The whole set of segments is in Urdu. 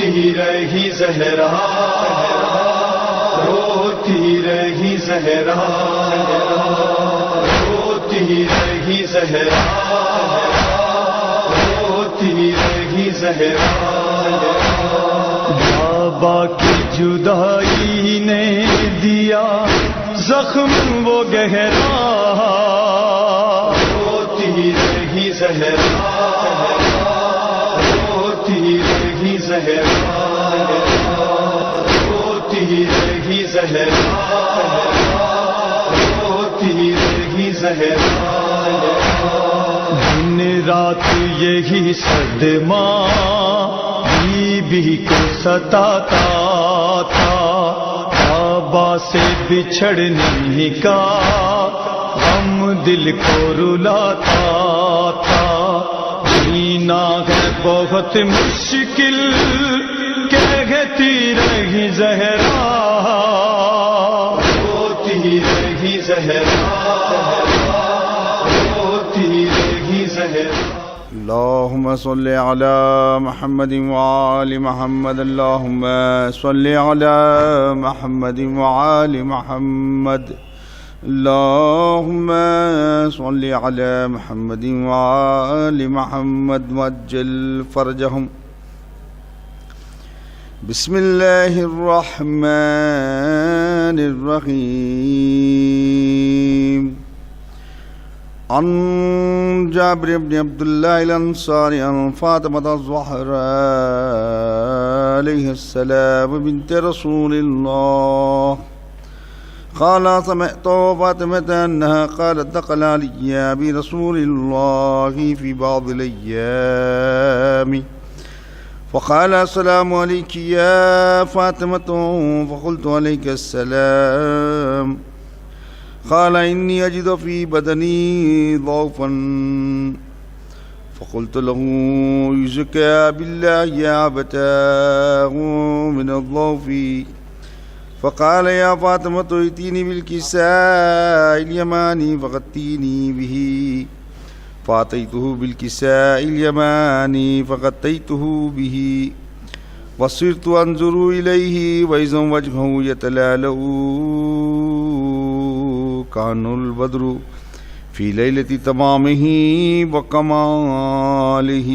روتی رہی زہرا، روتی رہی زہرا، روتی رہی زہرا، روتی رہی زہرا۔ بابا کی جدائی نے دیا زخم وہ گہرا، روتی رہی زہرا، روتی رہی زہرا، روتی رہی زہرا، روتی رہی زہرا۔ دن رات یہی صدمہ بی کو ستاتا تھا، بابا سے بچھڑنے کا غم دل کو رلاتا تھا۔ جینا ہے بہت مشکل کہتی رہی زہرا، روتی رہی زہرا، روتی رہی زہرا۔ اللهم صل على محمد وآل محمد، اللهم صل على محمد وآل محمد، اللهم صل على محمد وآل محمد وعجل فرجهم۔ بسم الله الرحمن الرحيم۔ عن جابر بن عبد الله الأنصاري عن فاطمة الزهراء عليه السلام بنت رسول الله قال سمعت فاطمة أنها قالت دخل علي برسول الله في بعض الأيام فقال السلام عليك يا فاطمة، فقلت عليك السلام، قال إني أجد في بدني ضعفا، فقلت له يزكى بالله يا أبتاه من الضعف، فقال يا فاطمة ائتيني بالكساء اليماني فغطيني به، فأتيته بالكساء اليماني فغطيته به، وصرت أنظر إليه وإذا وجهه يتلألأ كأن البدر في ليلة تمامه وكماله،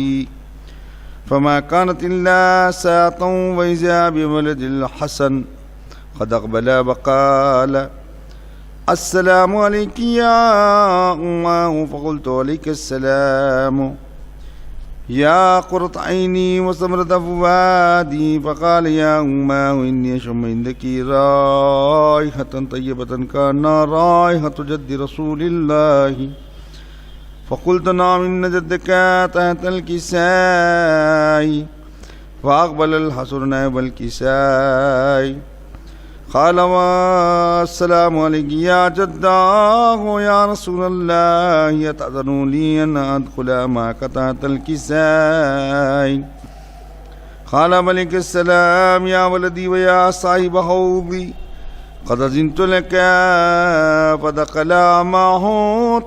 فما كانت إلا ساعة وإذا بولد الحسن قد أقبل وقال السلام عليك يا أمه، فقلت عليك السلام يا قرة عيني وثمرة فؤادي، فقال يا أمه إني أشم عندك رائحة طيبة كأنها رائحة جد رسول الله، فقلت نعم إن جدك تحت الكساء، فأقبل الحسن نائب الكساء، قال والسلام عليك يا جداه يا رسول الله، يتأذن لي أن أدخل معك تحت الكساء، قال ملك السلام يا ولدي ويا صاحب حوضي قد أذنت لك، فدخل معه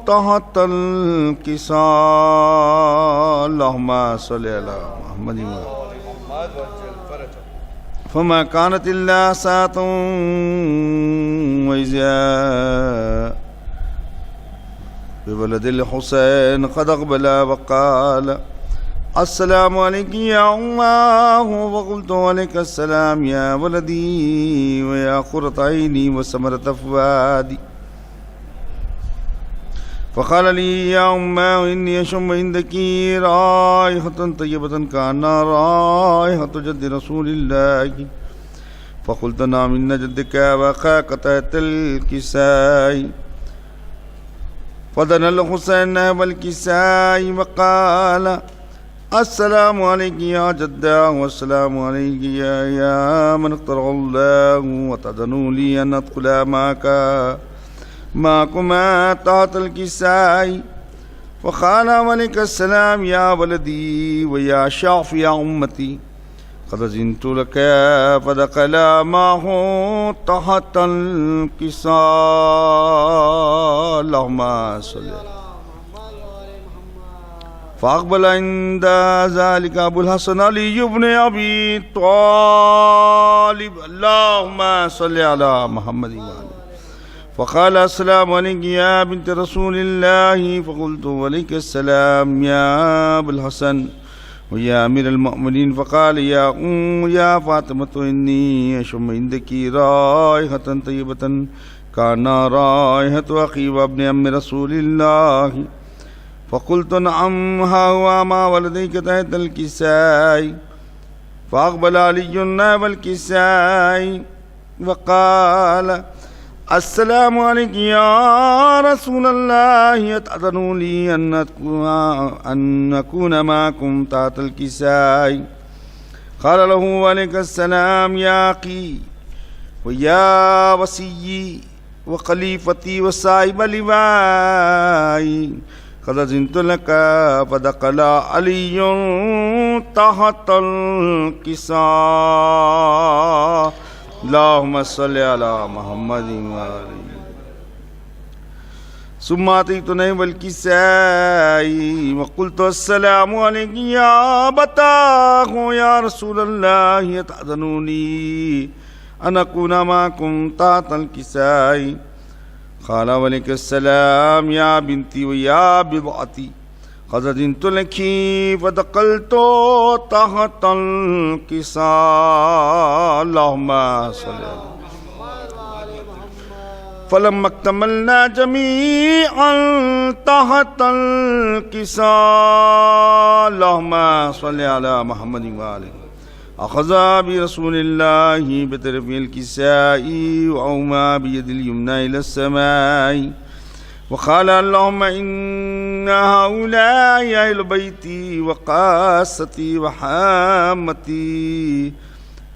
تحت الكساء، اللهم صل على محمد فما كانت إلا ساعة وإذا بولد الحسين قد أقبل وقال السلام عليك يا أمه، وقلت عليك السلام يا ولدي ويا قرة عيني وثمرة فؤادي، فقال لي يا أمه إني أشم عندك رائحة طيبة كأنها رائحة جد رسول الله، فقلت نعم إن جدك وأخاك تحت الكساء، فدنا الحسين نحو الكساء وقال السلام عليك يا جداه، والسلام عليك يا من اختار الله، وتأذن لي أن أدخل معكما تحت الكساء، فقال ملك السلام يا ولدي ويا شافي أمتي قد أذنت لك، فدخل معه تحت الكساء، اللهم صل فأقبل عند ذلك أبو الحسن علي بن أبي طالب اللهم صل على محمد وآله فقال السلام عليك يا بنت رسول الله فقلت وعليك السلام يا أبو الحسن ويا أمير المؤمنين فقال يا فاطمة إني أشم عندك رائحة طيبة كان رائحة أخي وابن أم رسول الله فقلت نعم ها هو ما ولديك تحت الكساء فأقبل علي نائب الكساء وقال السلام عليك يا رسول الله أتأذن لي أن أكون معكم تحت الكساء قال له وعليك السلام يا أخي ويا وصيي وخليفتي وصاحب لواي قد أذنت لك فدخل علي تحت الكساء اللهم صل على محمد وآله ثم أتيت نائب الكساء وقلت السلام عليك يا أبتاه يا رسول الله أتأذن لي أن أكون معكم تحت الكساء قال وعليك السلام يا بنتي ويا بضعتي قد أذنت لك فدخلت تحت الكساء اللهم صل على فلما اكتملنا جميعا تحت الكساء اللهم صل على محمد وآله أخذ برسول الله بطرف الكساء وأومى بيد اليمنى إلى السماء وقال اللهم إن هؤلاء أهل بيتي وقاستي وحامتي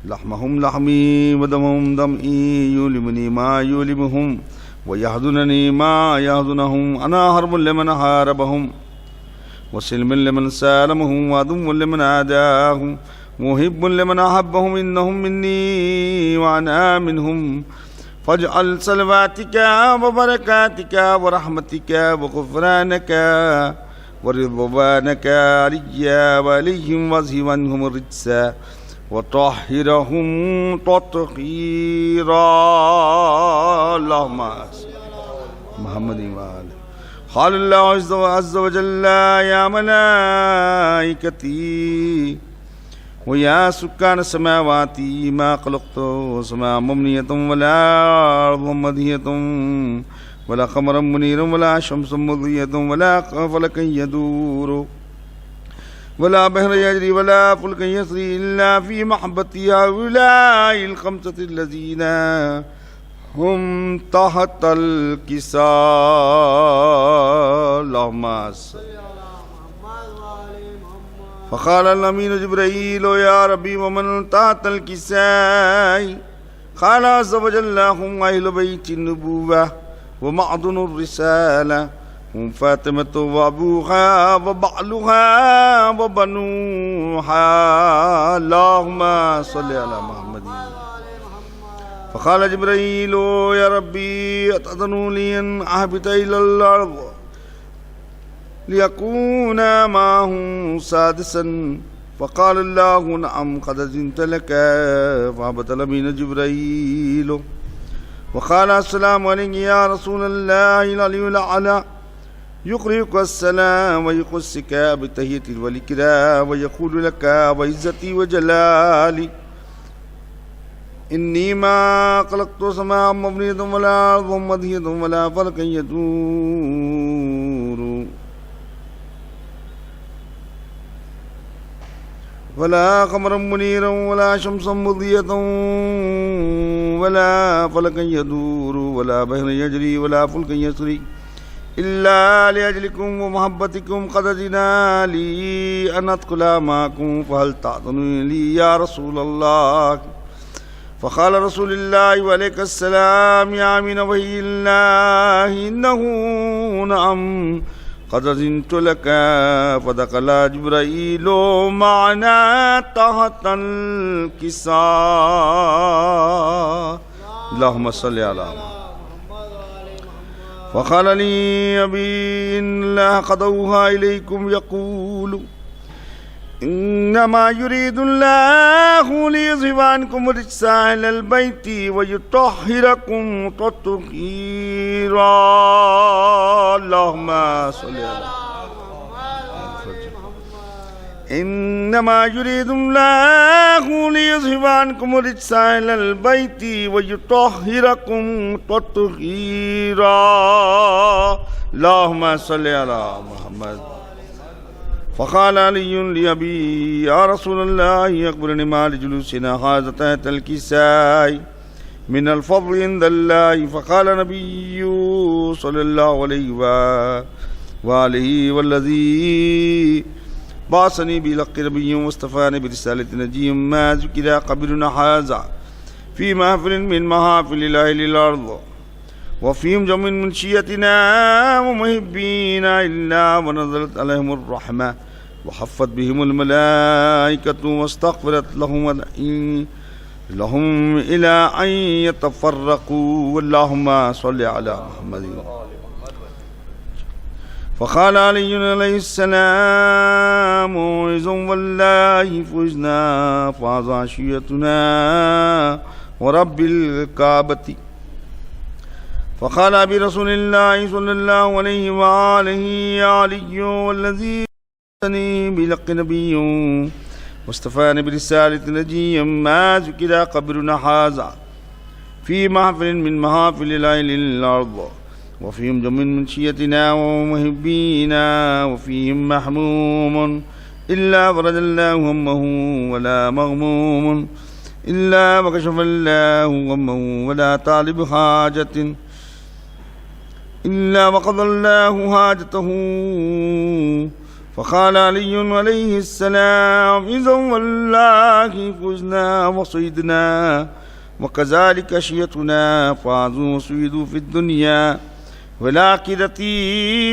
لحمهم لحمي ودمهم دمي يؤلمني ما يؤلمهم ويحزنني ما يحزنهم أنا حرب لمن حاربهم وسلم لمن سالمهم وعدو لمن عاداهم محب لمن أحبهم إنهم مني وأنا منهم فاجعل صلواتك وبركاتك ورحمتك وغفرانك ورضوانك علي وعليهم واذهب عنهم الرجس وطهرهم تطهيرا اللهم محمد وآله قال الله عز وجل يا ملائكتي ويا سكان السماوات ما خلقت سماء مبنية ولا أرض مدهية ولا قمرا منيرا ولا شمس مضية ولا فلك يدور ولا بحر يجري ولا فلك يسري إلا في محبة هؤلاء الخمسة الذين هم تحت الكساء اللهم صل. فقال الأمين جبرائيل يا ربي ومن تحت الكساء قال عز وجل هم أهل بيت النبوة ومعدن الرسالة هم فاطمة وأبوها وبعلها وبنوها اللهم صل على محمد. فقال جبرائيل يا ربي أتأذن لي أن أهبط إلى الأرض ليكون معه سادسا فقال الله نعم قد أذنت لك فهبط الأمين جبرائيل وقال السلام عليك يا رسول الله العلي الأعلى يقرئك السلام ويقصك بالتحية والإكرام ويقول لك وعزتي وجلالي إني ما خلقت سماء مبنية ولا أرض مدهية ولا فلك يدور ولا قمرا منيرا ولا شمسا مضية ولا فلكا يدور ولا بحر يجري ولا فلك يسري إلا لأجلكم ومحبتكم قد أذن لي أن أدخل معكم فهل تأذن لي يا رسول الله. فقال رسول الله وعليك السلام يا أمين وحي الله إنه نعم قد أذنت لك. فدخل جبرائيل معنا تحت الكساء اللهم صل على محمد. فقال لي أبي إن الله قد أوحى إليكم يقول إنما يريد الله ليذهب عنكم الرجس أهل البيت ويطهركم تطهيرا. اللهم صل على إنما يريد الله ليذهب عنكم الرجس أهل البيت ويطهركم تطهيرا. اللهم صل على محمد. فقال علي لأبي يا رسول الله أخبرني ما لجلوسنا هذا تحت الكساء من الفضل عند الله. فقال النبي صلى الله عليه وآله والذي بعثني بلق نبي واصطفاني برسالة نجي ما ذكر قبرنا هذا في محفل من محافل الله الأرض وفيهم جمع من شيعتنا ومحبينا إلا ونزلت عليهم الرحمة وحفت بهم الملائكة واستغفرت لهم إلى أن يتفرقوا. اللهم صل على محمد. فقال علي عليه السلام إذن والله فزنا فاز عشيتنا ورب الكعبة. فقال أبي رسول الله صلى الله عليه وآله يا علي والذي بعثني بلق نبي واصطفاني برسالة نجي ما ذكر قبرنا هذا في محفل من محافل الله الأرض وفيهم جمع من شيعتنا ومحبينا وفيهم محموم إلا فرج الله همه ولا مغموم إلا وكشف الله همه ولا طالب حاجة إلا وقضى الله حاجته. فقال علي عليه السلام إذا والله فزنا وصيدنا وكذلك شيعتنا فازوا وصيدوا في الدنيا والآخرة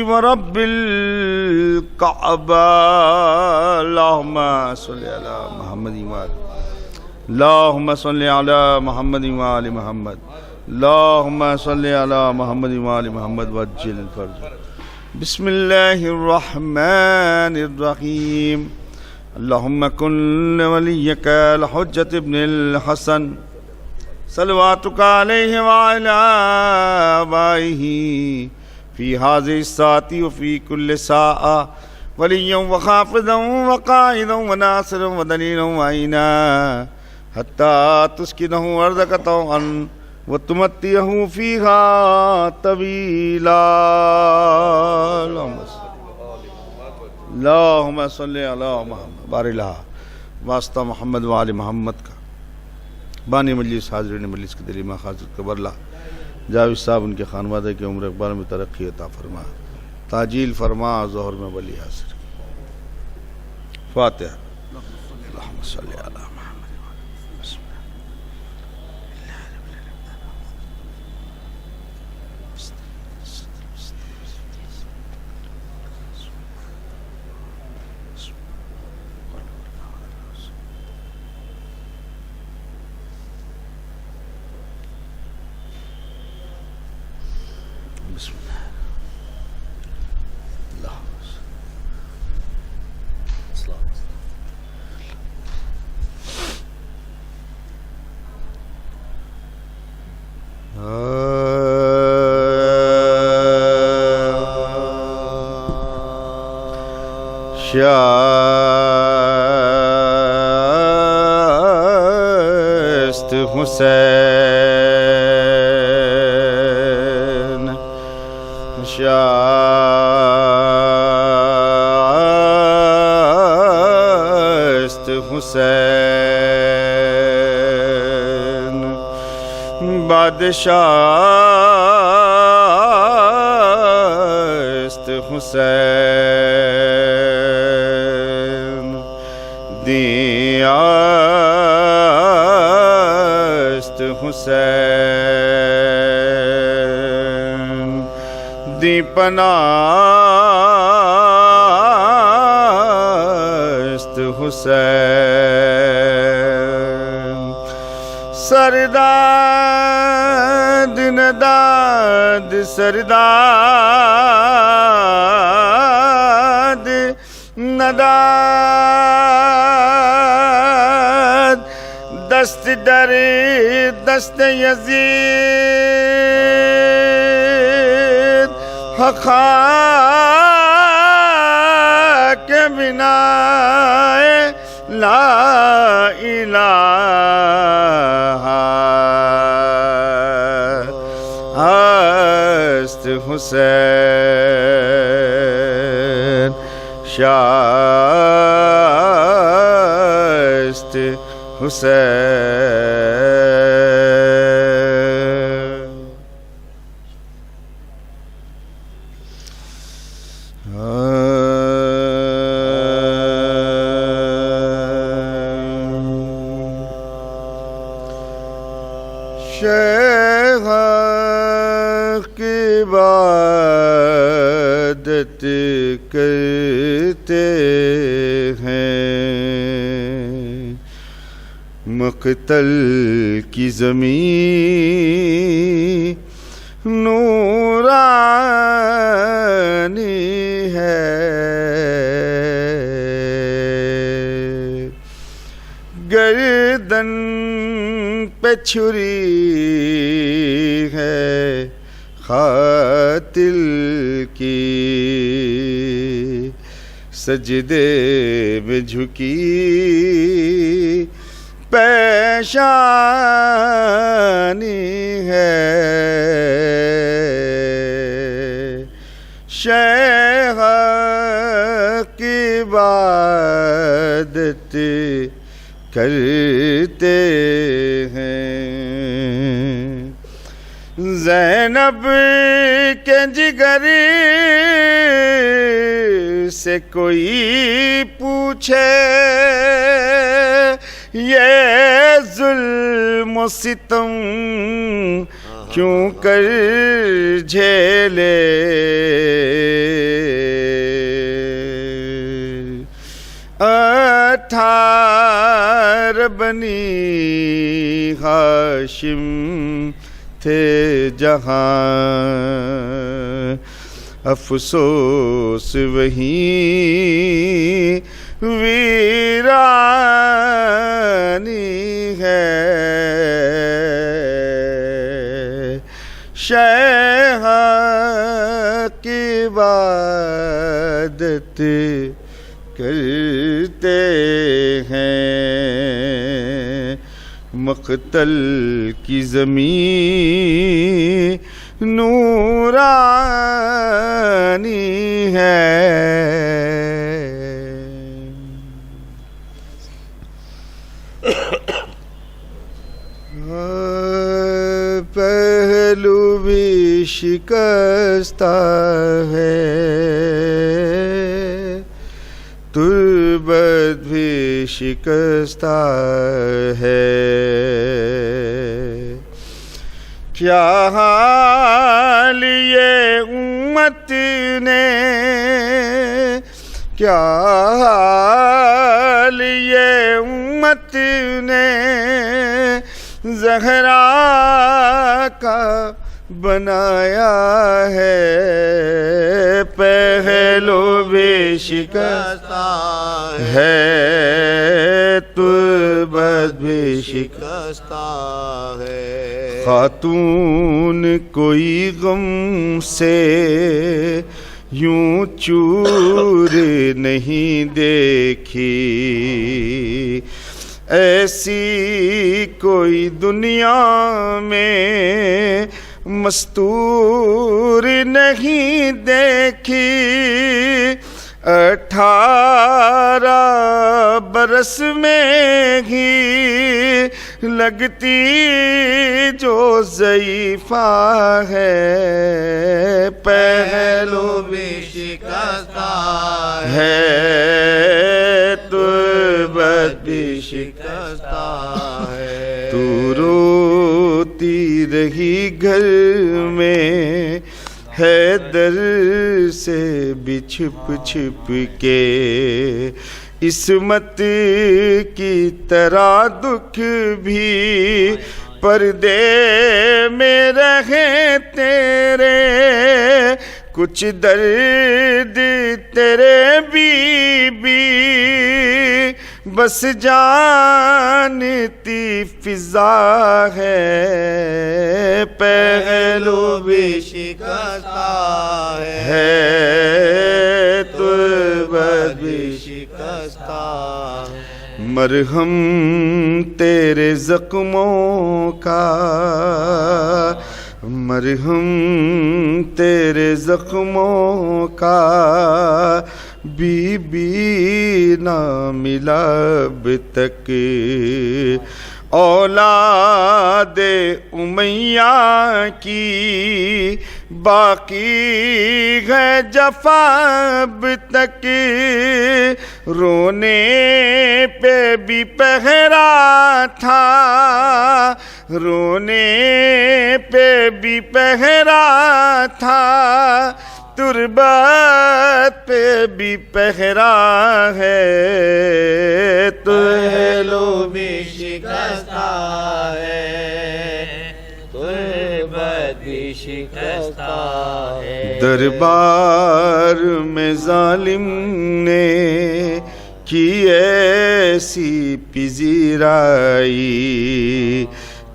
ورب الكعبة. اللهم صل على محمد وآل اللهم صل على محمد وآل محمد. اللهم صل على محمد وآل محمد وعجل الفرج. بسم الله الرحمن الرحيم. اللهم كن لوليك الحجة ابن الحسن صلواتك عليه وعلى آبائه في هذه الساعة وفي كل ساعة وليا وخافضا وقائدا وناصرا ودليلا وعينا حتى تسكنه أرضك طوعا وتمتعه فيها طويلا. اللهم صل على محمد بارک اللہ واسطہ محمد وآل محمد کا. بانی مجلس حاضرین مجلس کے دلی مخاصد قبر اللہ جاوید صاحب ان کے خانوادہ کی عمر اقبال میں ترقی عطا فرما تاجیل فرما ظہر میں ولی حاصل. فاتحہ. اللہم صلی علی محمد. شست حسین شست حسین بادشاست حسین دیاست حسین دی پناست حسین سردار نداد سرداد نداد دست در دست یزید خاک بنائے لا الہ است حسین شاست حسین شیخ کی عبادت کرتے ہیں مقتل کی زمین نورانی ہے گردن پہ چھری ہے قاتل کی سجدے میں جھکی پیشانی ہے شیخ کی عبادت کرتے ہیں زینب کے جگر سے کوئی پوچھے یہ ظلم و ستم کیوں کر جھیلے اٹھار بنی ہاشم تھے جہاں افسوس وہیں ویرانی ہے شیخ کی عبادت کرتے ہیں مقتل کی زمین نورانی ہے پہلو بھی شکستہ ہے تربت بھی شکستہ ہے کیا حال یہ امت نے کیا حال یہ امت نے زہرا کا بنایا ہے پہلو بھی شکستہ ہے تربت بھی شکستہ ہے خاتون کوئی غم سے یوں چور نہیں دیکھی ایسی کوئی دنیا میں مستور نہیں دیکھی 18 برس میں ہی لگتی جو ضعیفہ ہے پہلو بھی شکستہ ہے تربت بھی شکستہ ہے تو روتی رہی گھر میں حیدر سے بھی چھپ چھپ کے عصمت کی طرح دکھ بھی پردے میں رہے تیرے کچھ درد تیرے بی بی بس جانتی فضا ہے پہلو بھی شکستہ ہے تربت بھی شکستہ مرہم تیرے زخموں کا مرہم تیرے زخموں کا بی نہ ملا اب تک اولاد امیہ کی باقی ہے جفا اب تک رونے پہ بھی پہرا تھا رونے پہ بھی پہرا تھا تربت پہ بھی پہرا ہے پہلو بھی شکستہ ہے تربت بھی شکستہ ہے دربار میں ظالم نے کی ایسی پذیرائی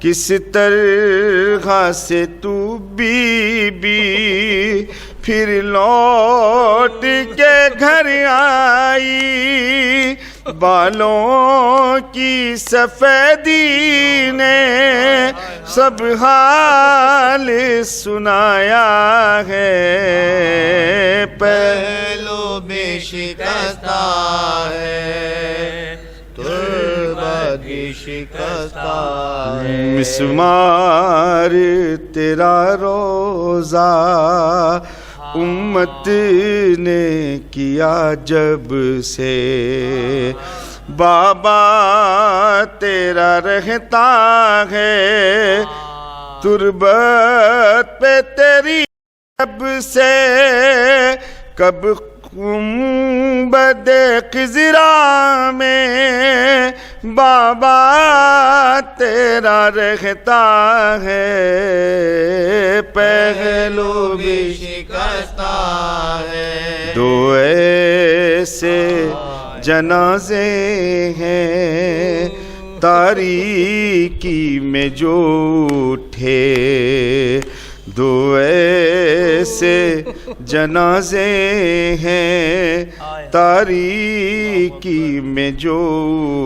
کس طرح سے تو بی پھر لوٹ کے گھر آئی بالوں کی سفیدی نے سب حال سنایا ہے پہلو بھی شکستہ ہے تربت بھی شکستہ ہے مسمار تیرا روزہ امت نے کیا جب سے بابا تیرا رہتا ہے تربت پہ تیری جب سے کب گنبد خضرا میں بابا تیرا رہتا ہے پہلو بھی شکستہ ہے دو ایسے جنازے ہیں تاریکی میں جو اٹھے دو ایسے جنازے ہیں تاریکی میں جو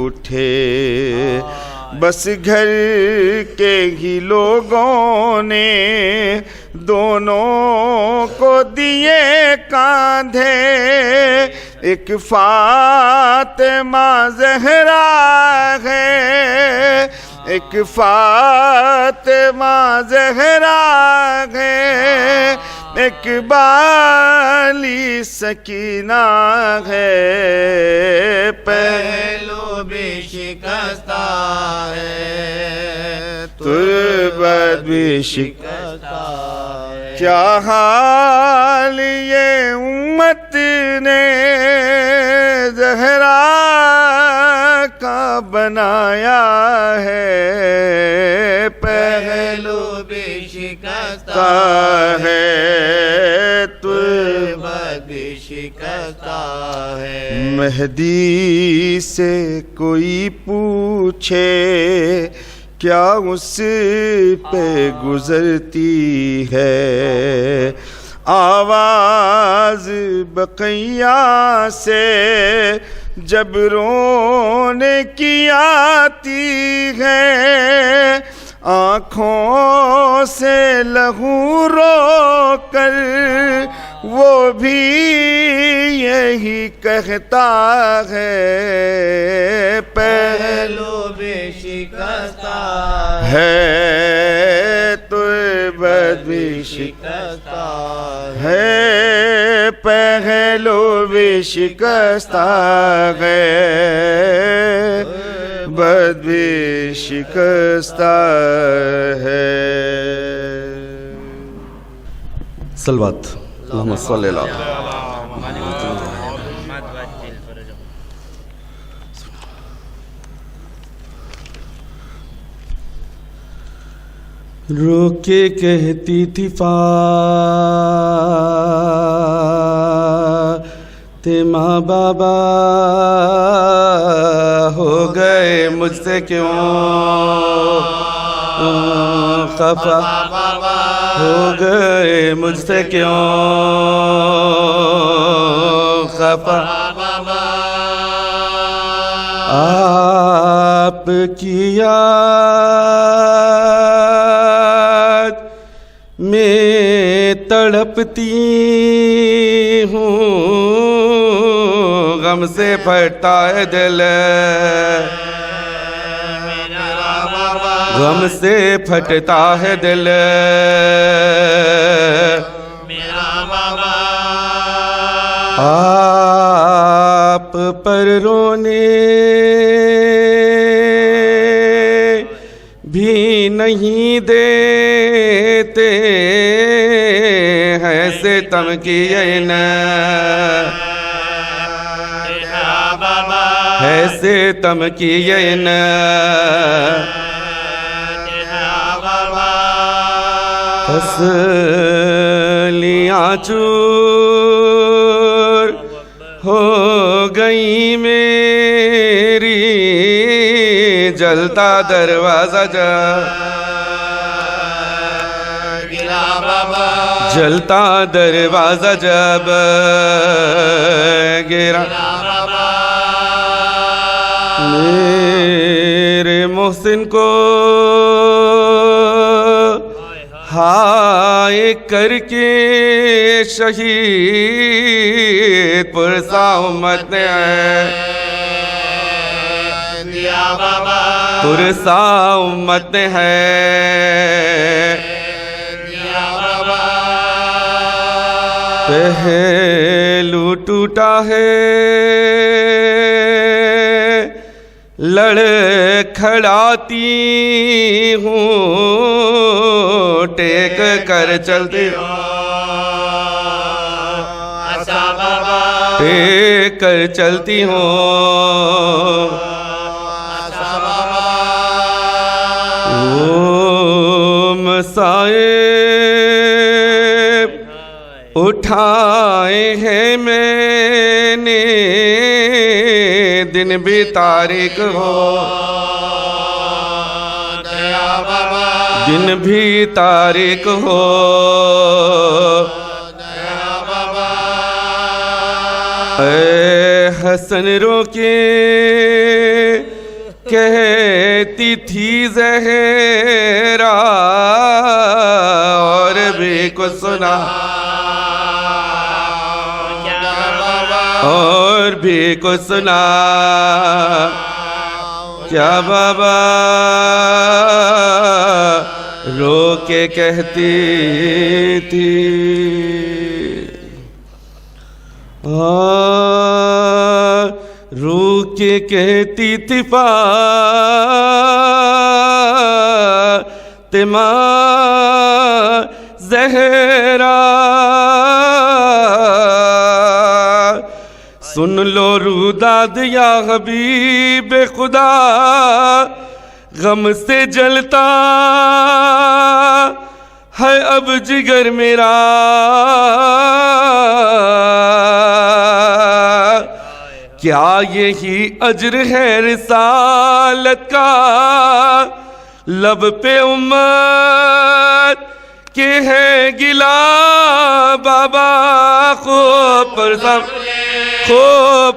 اٹھے بس گھر کے ہی لوگوں نے دونوں کو دیے کاندھے ایک فاطمہ زہرا ہے ایک فاطمہ زہرا ہے ایک بالی سکینہ ہے پہلو بھی شکستہ ہے تربت بھی شکستہ ہے کیا حال یہ امت نے زہرا کا بنایا ہے پہلو بھی شکستہ ہے تربت بھی شکستہ ہے مہدی سے کوئی پوچھے کیا اس پہ گزرتی ہے آواز بقیہ سے جب رونے کی آتی ہے آنکھوں سے لہو رو کر وہ بھی یہی کہتا ہے پہلو بھی شکستہ ہے تربت بھی شکستہ ہے پہلو بھی شکستہ ہے تربت بھی شکستہ ہے صلوات اللہم صلی اللہ رو کے کہتی تھی فاطمہ بابا ہو گئے مجھ سے کیوں خفا ہو گئے مجھ سے کیوں خفا آپ کی یاد میں تڑپتی ہوں غم سے پھٹتا ہے دل غم سے پھٹتا ہے دل آپ پر رونے بھی نہیں دیتے ہیں ستم کیے نا ہے ستم کیے نا فصلیاں چور ہو گئی میری جلتا دروازہ جلتا دروازہ جب گرا میرے محسن کو ہائے کر کے شہید پرسا امت نے پرسا امت نے ہے پہلو ٹوٹا ہے لڑ کھڑاتی ہوں ٹیک کر چلتی ٹیک کر چلتی ہوں مصائب اٹھائے ہیں میں نے دن بھی تاریک ہو دن بھی تاریک ہو اے حسن رو کے کہتی تھی زہرا اور بھی کچھ سنا اور بھی کچھ سنا کیا بابا رو کے کہتی تھی رو کے کہتی تھی فاطمہ زہرا سن لو روداد یا حبیب خدا غم سے جلتا ہے اب جگر میرا کیا یہی اجر ہے رسالت کا لب پہ امت کے ہے گلا بابا خوب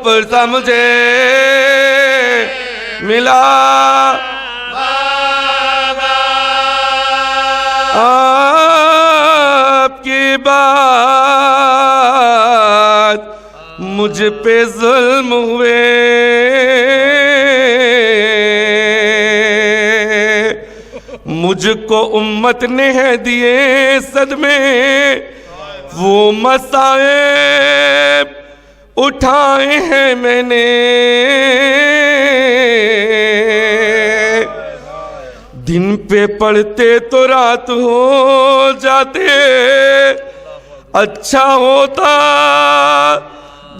پرسا مجھے ملا آپ کی بات مجھ پہ ظلم ہوئے مجھ کو امت نے ہے دیے صدمے وہ مصائب اٹھائے ہیں میں نے دن پہ پڑھتے تو رات ہو جاتے اچھا ہوتا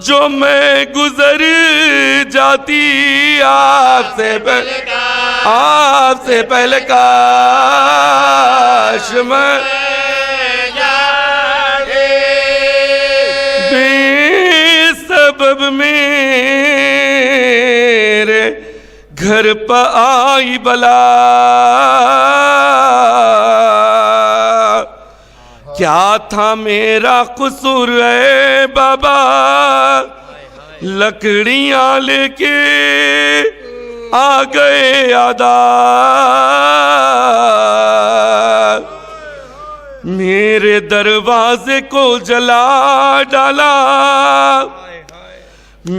جو میں گزر جاتی آپ سے آپ سے پہلے کاش میں بے سبب میرے گھر پہ آئی بلا، کیا تھا میرا قصور ہے بابا، لکڑیاں لے کے آ گئے آداب، میرے دروازے کو جلا ڈالا،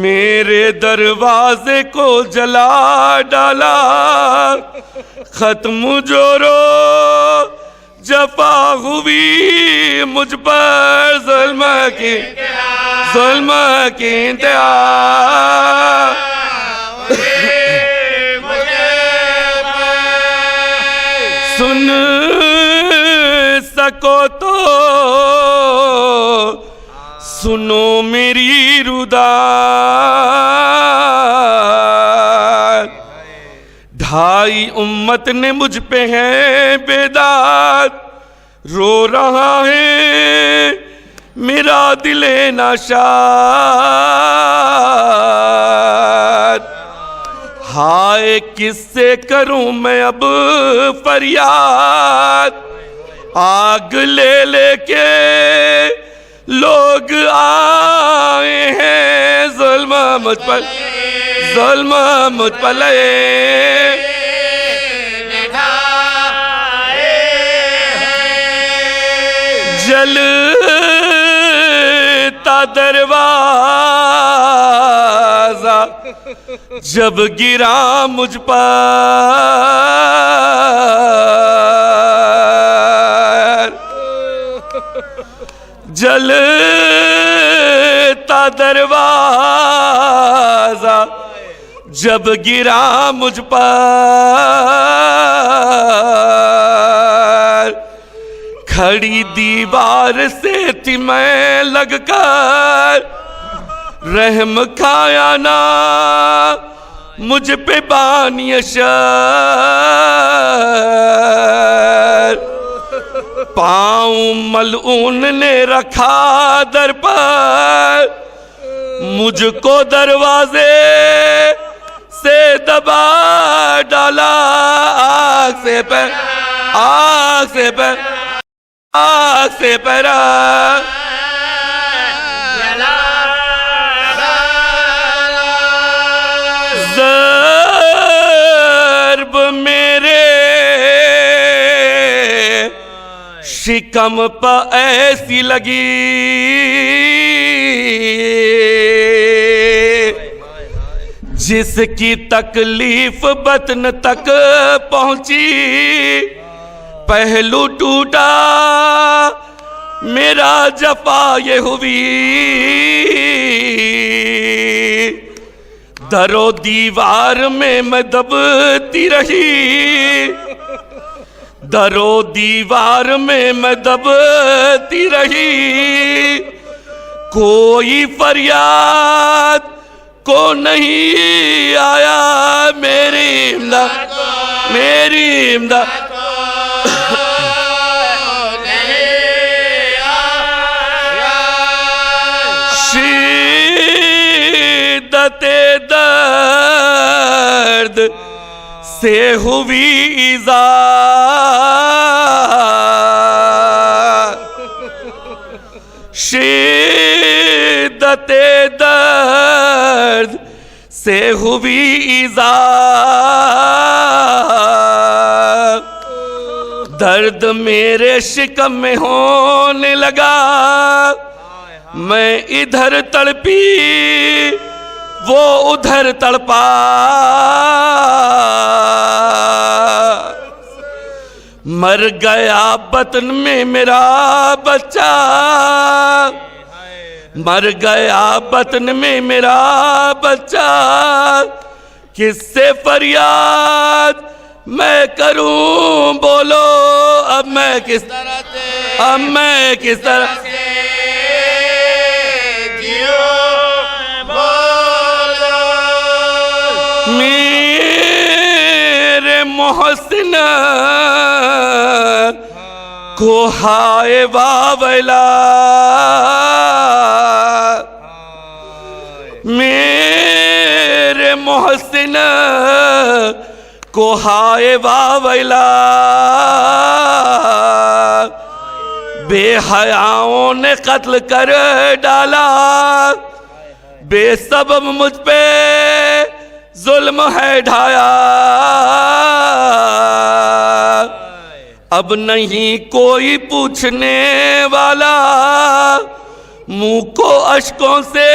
میرے دروازے کو جلا ڈالا، ختم جورو جفا ہوئی مجھ پر ظلم کی انتہا، سن سکو تو سنو میری روداد، ڈھائی امت نے مجھ پہ ہے بیداد، رو رہا ہے میرا دل ناشاد، ہائے کس سے کروں میں اب فریاد، آگ لے لے کے لوگ آئے ہیں، ظلم مجھ پر لے جلتا دروازہ جب گرا مجھ پر، جلتا دروازہ جب گرا مجھ پر، کھڑی دیوار سے تھی میں لگ کر، رحم کھایا نا مجھ پہ بانی شر، پاؤں ملعون نے رکھا در پر، مجھ کو دروازے سے دبا ڈالا، آگ سے پیرا ضرب میرے شکم پہ ایسی لگی، جس کی تکلیف بطن تک پہنچی، پہلو ٹوٹا میرا جفا یہ ہوئی، در و دیوار میں میں دبتی رہی، در و دیوار میں میں دبتی رہی، کوئی فریاد کو نہیں آیا میری امداد، شدت درد سے ہوئی ایذا، شدت درد سے ہوئی ایذا، درد میرے شکم میں ہونے لگا، میں ادھر تڑپی وہ ادھر تڑپا، مر گیا بطن میں میرا بچہ، مر گیا بطن میں میرا بچہ، کس سے فریاد میں کروں بولو، اب میں کس طرح میرے محسن کو ہائے واویلا میرے محسن کو ہائے واویلا بے حیاؤں نے قتل کر ڈالا بے سبب مجھ پہ ظلم ہے ڈھایا اب نہیں کوئی پوچھنے والا منہ کو اشکوں سے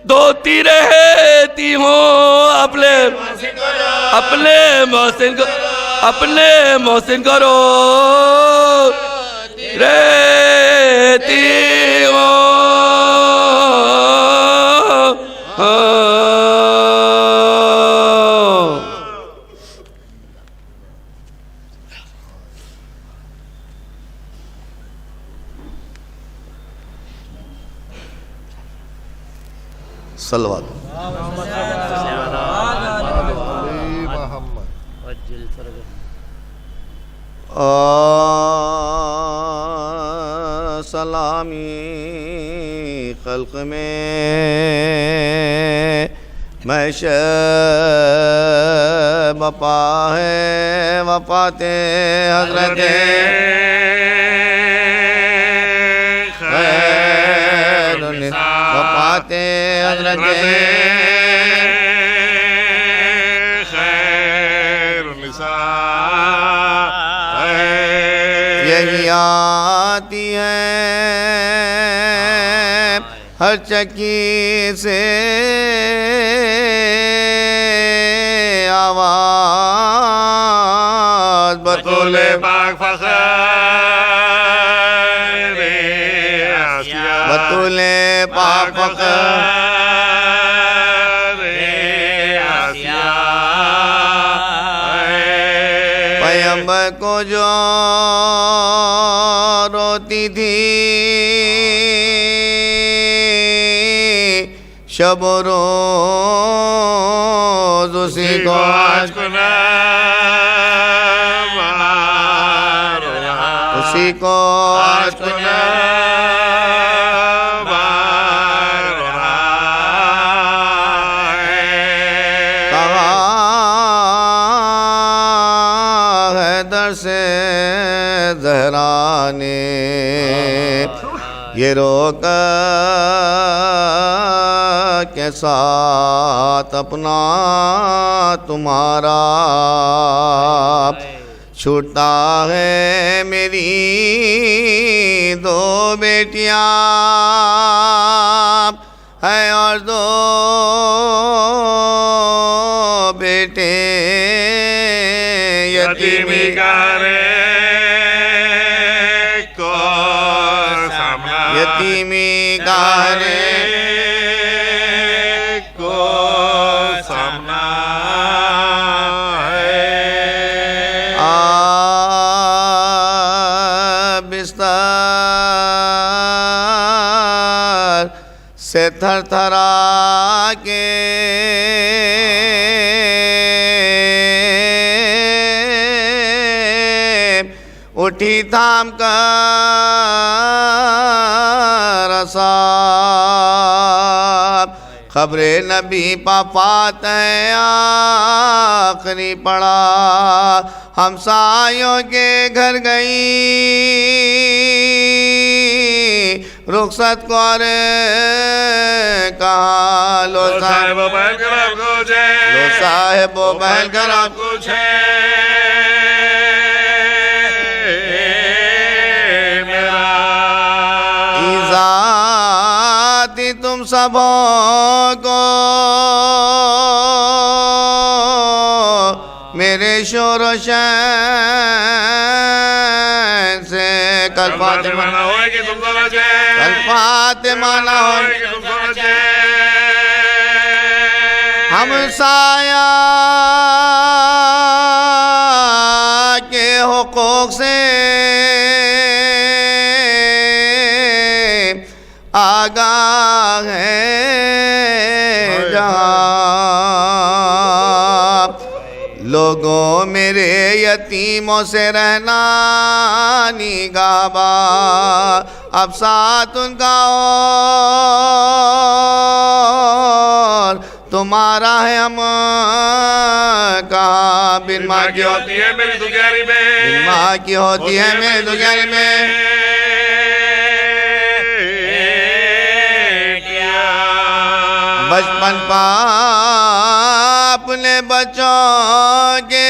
دھوتی رہتی ہوں اپنے محسن کو رہتی ہوں صلوات سلامی خلق میں بپا ہے وفات حضرت خیر وفات حضرت خیر النساء یہی آتی ہے ہر چکی سے آواز بطول پاک فخر بطول پاک فخر پیغمبر کو جو روتی تھی شب و روز اسی کو آج کنا اسی کو آج کنا سے زہرا نے یہ روکا کے ساتھ اپنا تمہارا چھوٹا ہے میری دو بیٹیاں ہے اور دو بیٹے یتیمی کرے کو سامنا یتیمی کرے کو سامنا ہے بستر سے تھر تھرا کے اٹھی تھام کر اصحاب خبر نبی پاپات ہے آخری پڑا ہمسایوں کے گھر گئی رخصت کو اور کہا لو صاحب و بہن کرم کچھے لو صاحب و بہن کرم کچھے تم سبوں کو میرے شور و شین سے کل فاطمہ نہ ہوئے کہ تم کو بچے کل فاطمہ نہ ہوئے کہ تم کو بچے ہم سایہ کے حقوق سے آگاہ ہے جہاں لوگوں میرے یتیموں سے رہنا نگہباں اب ساتھ ان کا اور تمہارا ہے ہم کہاں بن ماں کی ہوتی ہے میری دگیری میں بن ماں کی ہوتی ہے میری دگیری میں بچپن پا اپنے بچوں کے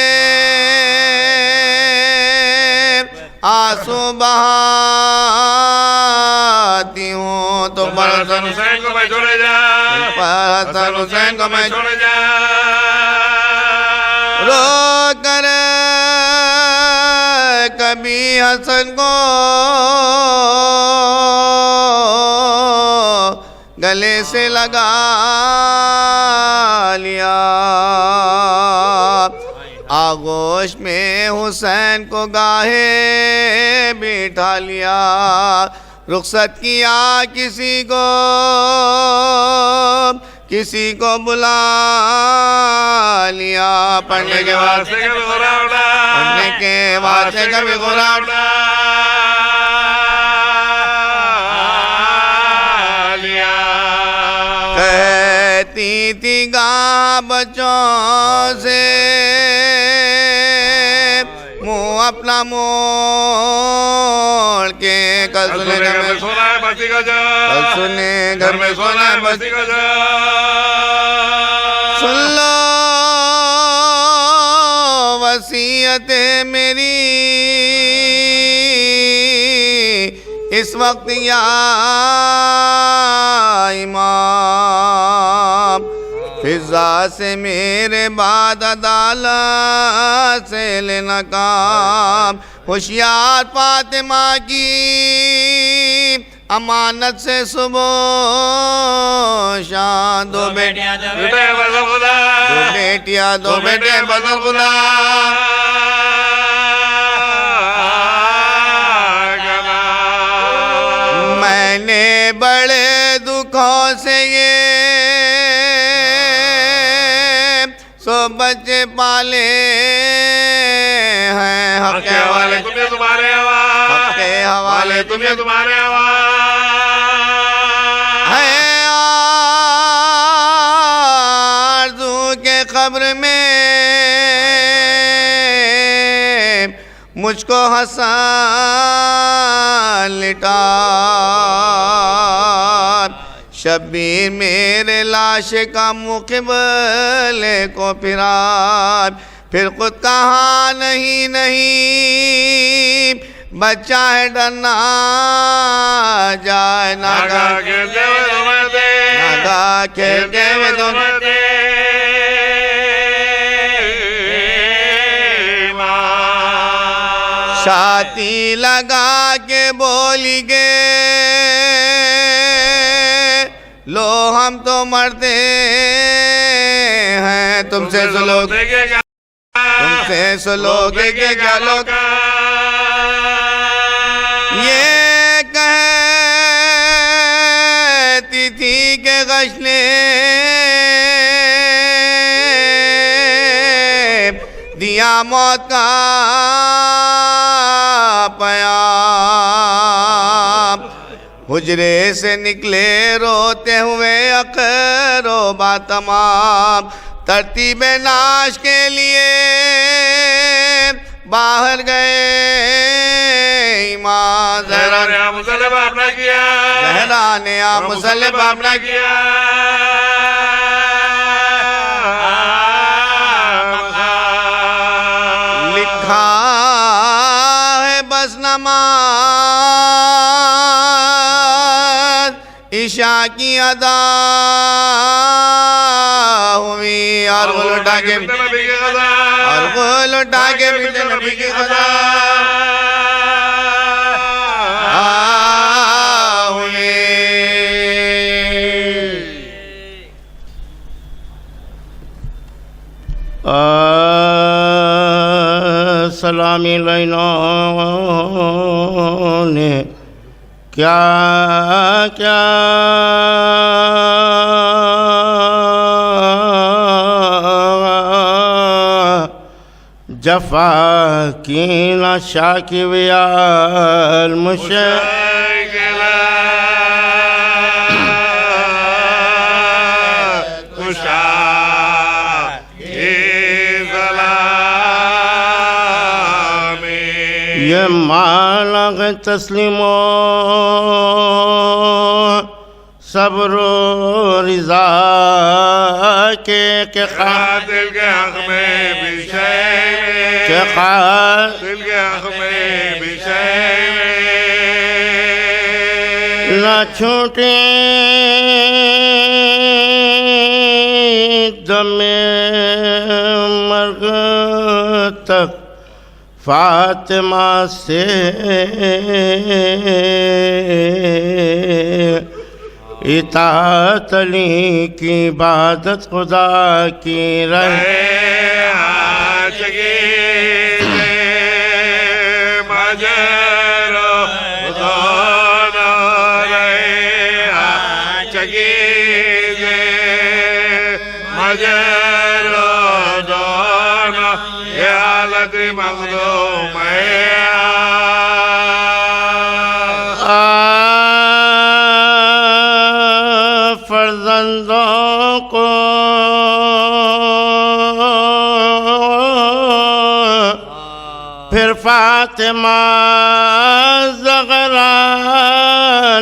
آنسو بہاتی ہوں تو حسن حسین کو میں چھوڑے جا حسن حسین کو میں چھوڑے جا رو کر کبھی حسن کو گلے سے لگا لیا آغوش میں حسین کو گاہے بٹھا لیا رخصت کیا کسی کو بلا لیا پڑھنے کے بعد سے کبھی غرا اٹھا پڑھنے کے بعد سے کبھی غرا اٹھا کہتی تھی گاں بچوں سے منہ اپنا موڑ کے کل سنے گھر میں سونا ہے بستی کا جا کل سنے گھر میں سونا ہے بستی کا جا سن لو وصیت میری اس وقت یا امام فضا سے میرے بعد عدالت سے لینا کام ہوشیار فاطمہ کی امانت سے صبح شام دو بیٹیاں دو بیٹیاں دو بیٹے بدل خدا میں نے بڑے دکھوں سے یہ سو بچے پالے ہیں حق کے حوالے تمہیں تمہارے حق کے حوالے تمہیں تمہارے ہے آرزو کے قبر میں مجھ کو حسن لٹا شبیر میرے لاش کا مقبلے کو پھر خود کہا نہیں بچہ ہے ڈرنا جائے ناگا کھیلتے ہوئے تمہیں دے ناگا کھیلتے ہوئے تمہیں دے چھاتی لگا کے بولی گے لو ہم تو مرتے ہیں تم سے سلوگے کے کیا لوگ یہ کہتی تھی کہ غشنے دیا موت کا پیام حجرے سے نکلے روتے ہوئے اقربا تمام ترتیب ناش کے لیے باہر گئے امام زہرا نے آپ مسلم اپنا کیا زہرا نے آپ مسلم اپنا کیا لکھا ہے بس نماز عشاء کی ادا ہوئی اور وہ لٹا کے پیچھے نبی کی قضا ہوئی سلام علینا نے کیا کیا جفا کی نہ شاکی ویا المشکلہ یہ مالغ تسلیم و صبر و رضا کے قاتل کے حق میں بھی شے کہ قاتل کے حق میں بھی شے نہ چھوٹے دم مرگ تک فاطمہ سے اطاعت علی کی عبادت خدا کی رہے مخدوم فرزندوں کو پھر فاطمہ زغرا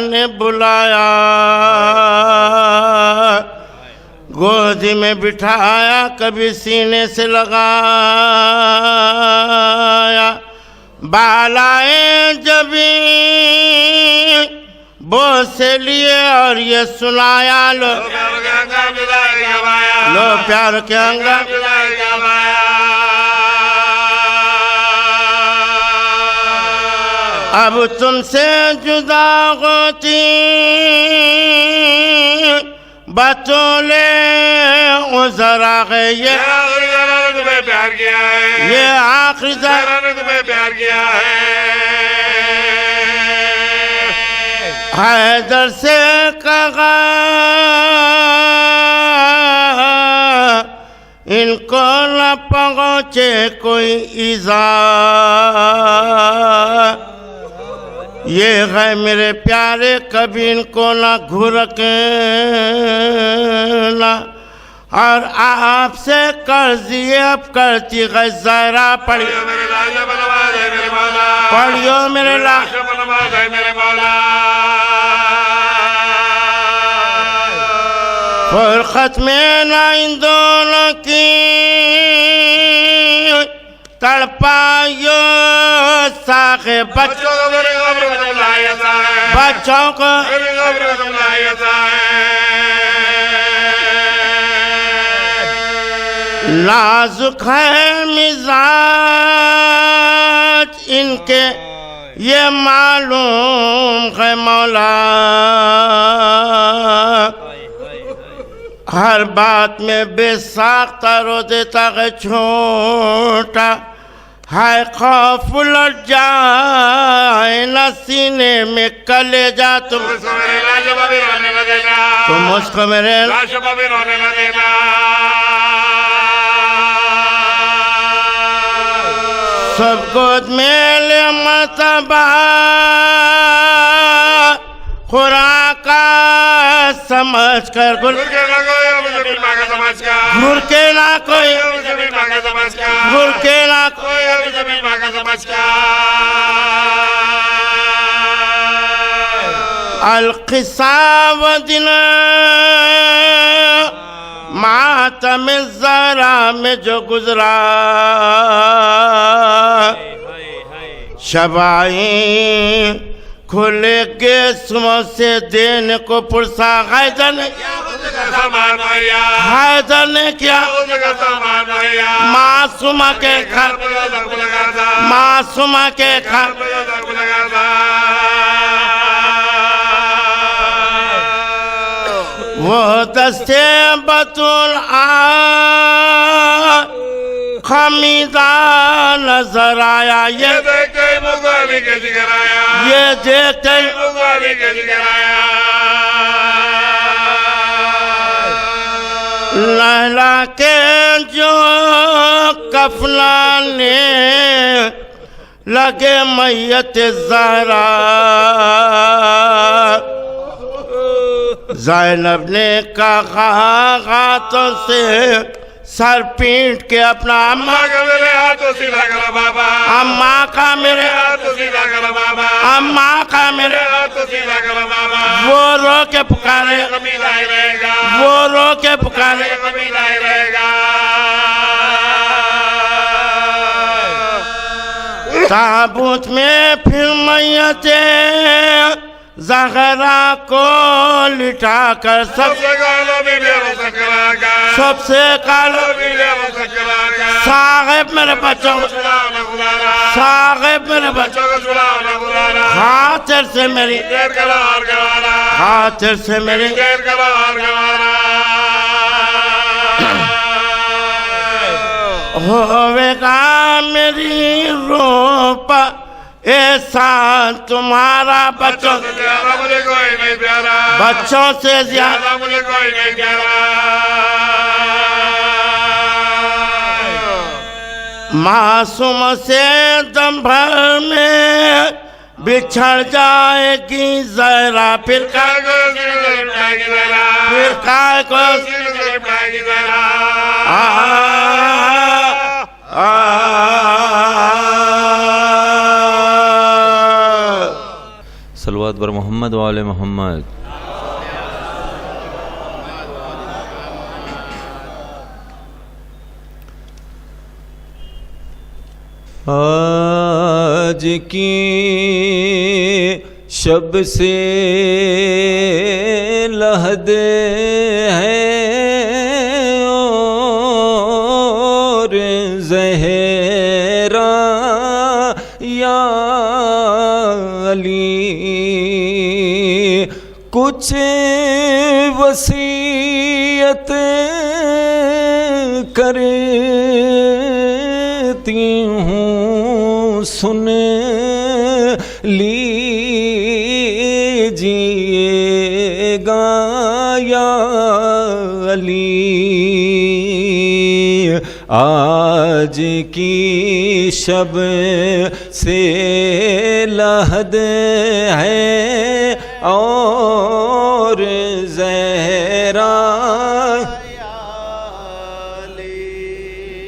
نے بلایا گودی میں بٹھایا کبھی سینے سے لگایا بالائے جبی بوسے لیے اور یہ سنایا لو پیار کے انگا اب تم سے جدا ہوتی بطولے عذر آگئے یہ پیار کیا ہے یہ آخری نے تمہیں پیار کیا ہے حیدر سے کہا ان کو نہ پہنچے کوئی ایذا یہ ہے میرے پیارے کبھی ان کو نہ گھرکنا اور آپ سے قرضی اب کرتی غزارہ پڑھیو میرے لاجہ بنواز ہے میرے مولا پڑھیو میرے لاجہ بنواز ہے میرے مولا فرقت میں نہ ان دونوں کی تڑپائیو ساخے بچوں کو نازک ہے مزاج ان کے یہ معلوم ہے مولا ہر بات میں بے ساختہ رو دیتا ہے چھوٹا ہائے خوف لٹ جائے نہ سینے میں کلیجہ تم اس کو میرے سب گود میں لے مرتبہ خوراکہ سمجھ کر گھر کے نہ کوئی گھر کے نہ کوئی القصہ و دن ماتم الزہرا میں جو گزرا شبائیں کھلے گیسموں سے دینے کو پرسا حیدر نے کیا معصومہ کے گھر وہ دستے بطول خمیدہ نظر آیا یہ دیکھتے مغالی کے ذکر آیا یہ دیکھتے مغالی کے ذکر آیا لہلا کے جو کفلانے لگے میت زہرا زینب نے کہا ہاتھوں سے سر پیٹ کے اپنا اماں کا میرے ہاتھوں سیدھا کرو بابا اماں کا میرے ہاتھوں سیدھا کرو بابا اماں کا میرے ہاتھوں سیدھا کرو بابا وہ رو کے پکارے قبیلہ ہی رہے گا وہ رو کے پکارے قبیلہ ہی رہے گا تابوت میں پھر میت زہرا کو لٹا کر سب سے کالو صاحب میرے بچوں صاحب میرے بچوں خاطر سے میری خاطر سے میری ہوئے گا میری روپا احسان تمہارا بچوں سے زیادہ مجھے کوئی نہیں پیارا بچوں سے زیادہ مجھے کوئی نہیں پیارا معصوم سے دم بھر میں بچھڑ جائے گی زہرا پھر کائے کو پھر کائے کو صلوات بر محمد وآل محمد آج کی شب سے لحد ہے اور زہرا یا علی کچھ وصیت کرتی ہوں سن لیجیے گا یا علی آج کی شب سے لحد ہے اور زہرا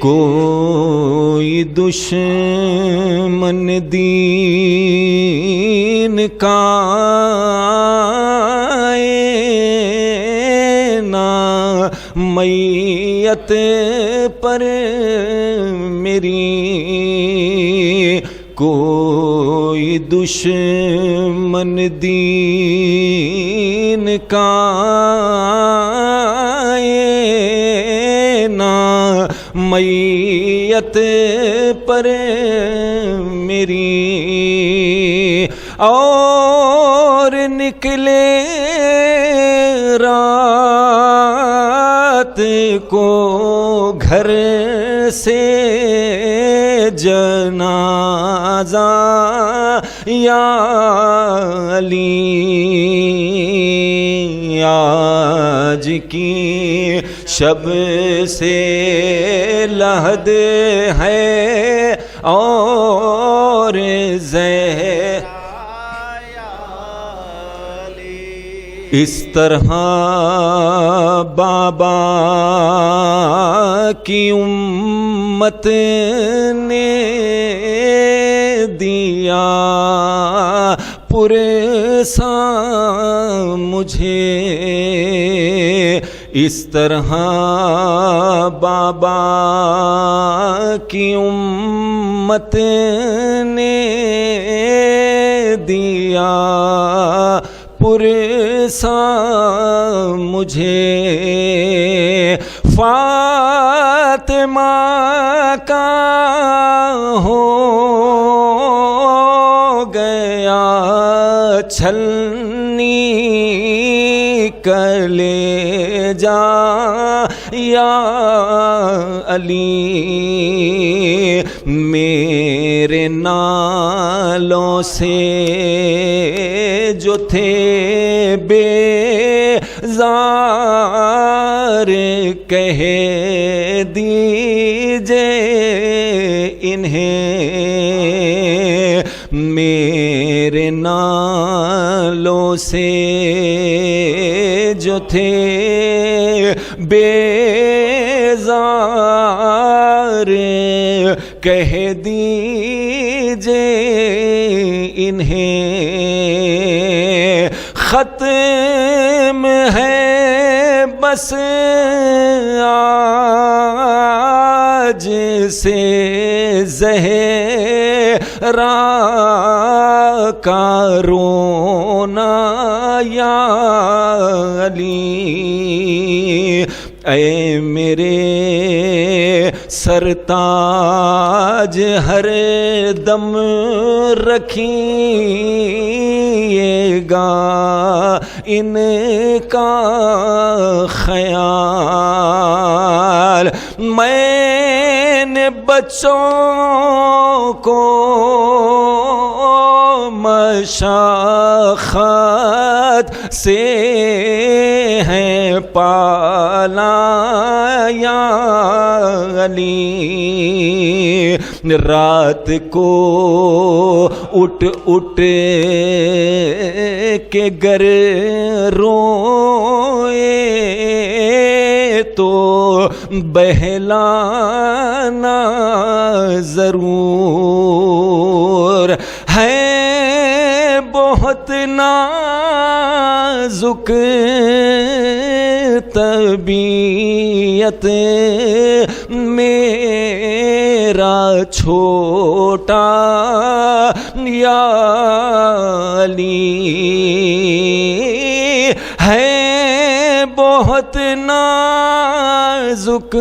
کوئی دشمن دین کا نا میت پر میری کوئی دشمن دین کا نا میت پر میری اور نکلے رات کو گھر سے جنازہ یا علی آج کی شب سے لحد ہے اور اس طرح بابا کی امت نے دیا پرساں مجھے اس طرح بابا کی امت نے دیا پرساں مجھے فاطمہ کا ہو گیا چھلنی کلیجا یا علی میرے نالوں سے جو تھے بیزار کہہ دیجئے انہیں میرے نالوں سے جو تھے بیزار، کہہ دیجئے انہیں ختم ہے بس آج سے زہرا کا رونا یا علی، اے میرے سرتاج ہر دم رکھیے گا ان کا خیال، میں نے بچوں کو مشقت سے ہے پالا یا علی، رات کو اٹھ کے گر روئے تو بہلانا ضرور ہے، بہت نازک طبیعت میرا چھوٹا یا علی، ہے بہت نازک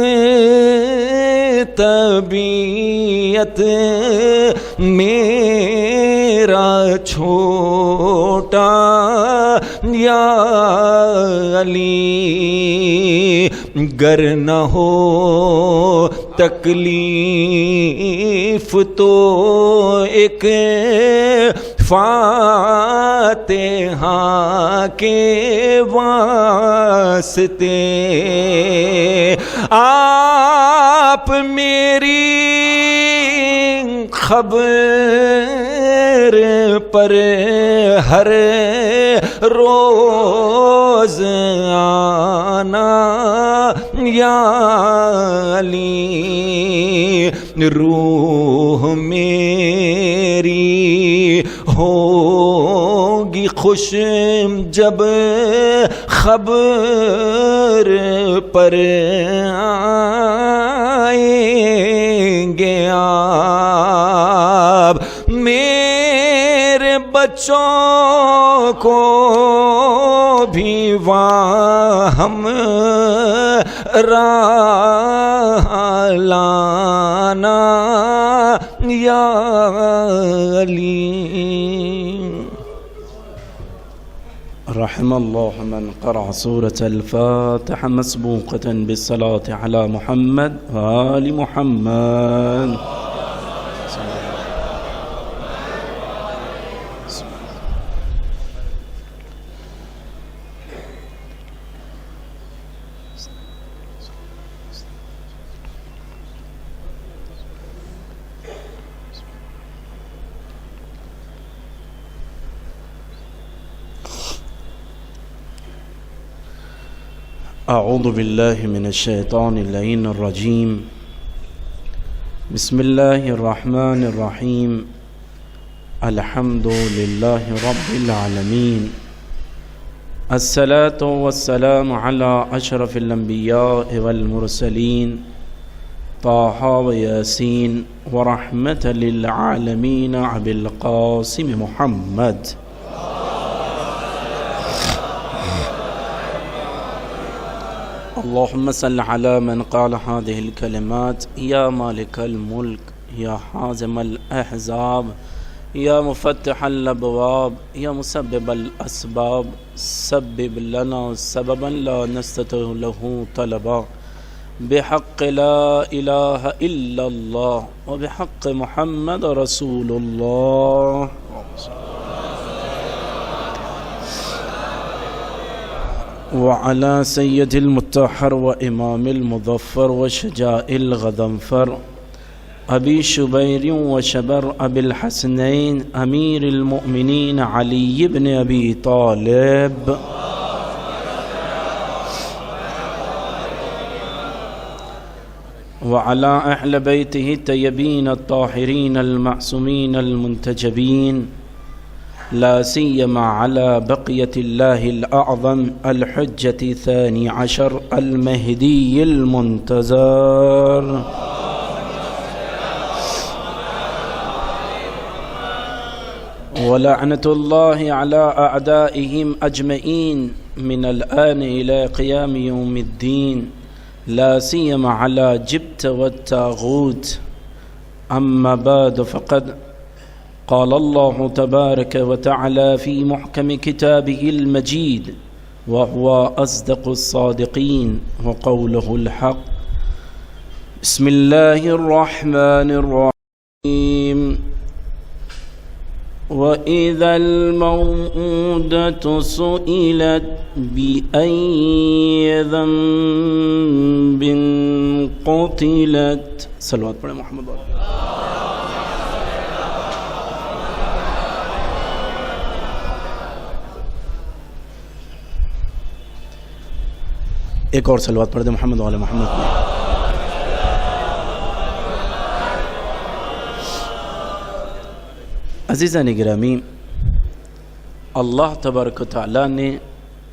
طبیعت میرا چھوٹا یا علی، گر نہ ہو تکلیف تو ایک فاتحہ کے واسطے آپ میری خبر پر ہر روز آنا یا علی، روح میری ہوگی خوش جب خبر پر آئیں گے آپ، میرے بچوں کو بھی وہاں ہم راہ لانا یا علی۔ رحم الله من قرأ سورة الفاتحة مسبوقة بالصلاة على محمد وآل محمد. أعوذ بالله من الشيطان اللعين الرجيم. بسم الله الرحمن الرحيم. الحمد لله رب العالمين. الصلاة والسلام على أشرف الأنبياء والمرسلين طه وياسين ورحمة للعالمين أبي القاسم محمد. اللهم صل على من قال هذه الكلمات: يا مالك الملك، يا حازم الأحزاب، يا مفتح الأبواب، يا مسبب الأسباب، سبب لنا سببا لا نستطيع له طلبا، بحق لا إله إلا الله وبحق محمد رسول الله. وعلى سيد المطهر وإمام المظفر وشجاع الغضنفر أبي شبير وشبر أبي الحسنين أمير المؤمنين علي بن أبي طالب وعلى أهل بيته الطيبين الطاهرين المعصومين المنتجبين لا سيما على بقية الله الأعظم الحجة الثاني عشر المهدي المنتظر ولعنة الله على أعدائهم أجمعين من الآن إلى قيام يوم الدين لا سيما على جبت والتاغوت. أما بعد فقد قال الله تبارك وتعالى في محكم كتابه المجيد وهو أصدق الصادقين وقوله الحق. بسم الله الرحمن الرحيم. وإذا الموءودة سئلت بأي ذنب قتلت. صلوات پڑھیں محمد والے. ایک اور صلوات پڑھ دیں محمد والے محمد پہ. عزیزان گرامی، اللہ تبارک و تعالیٰ نے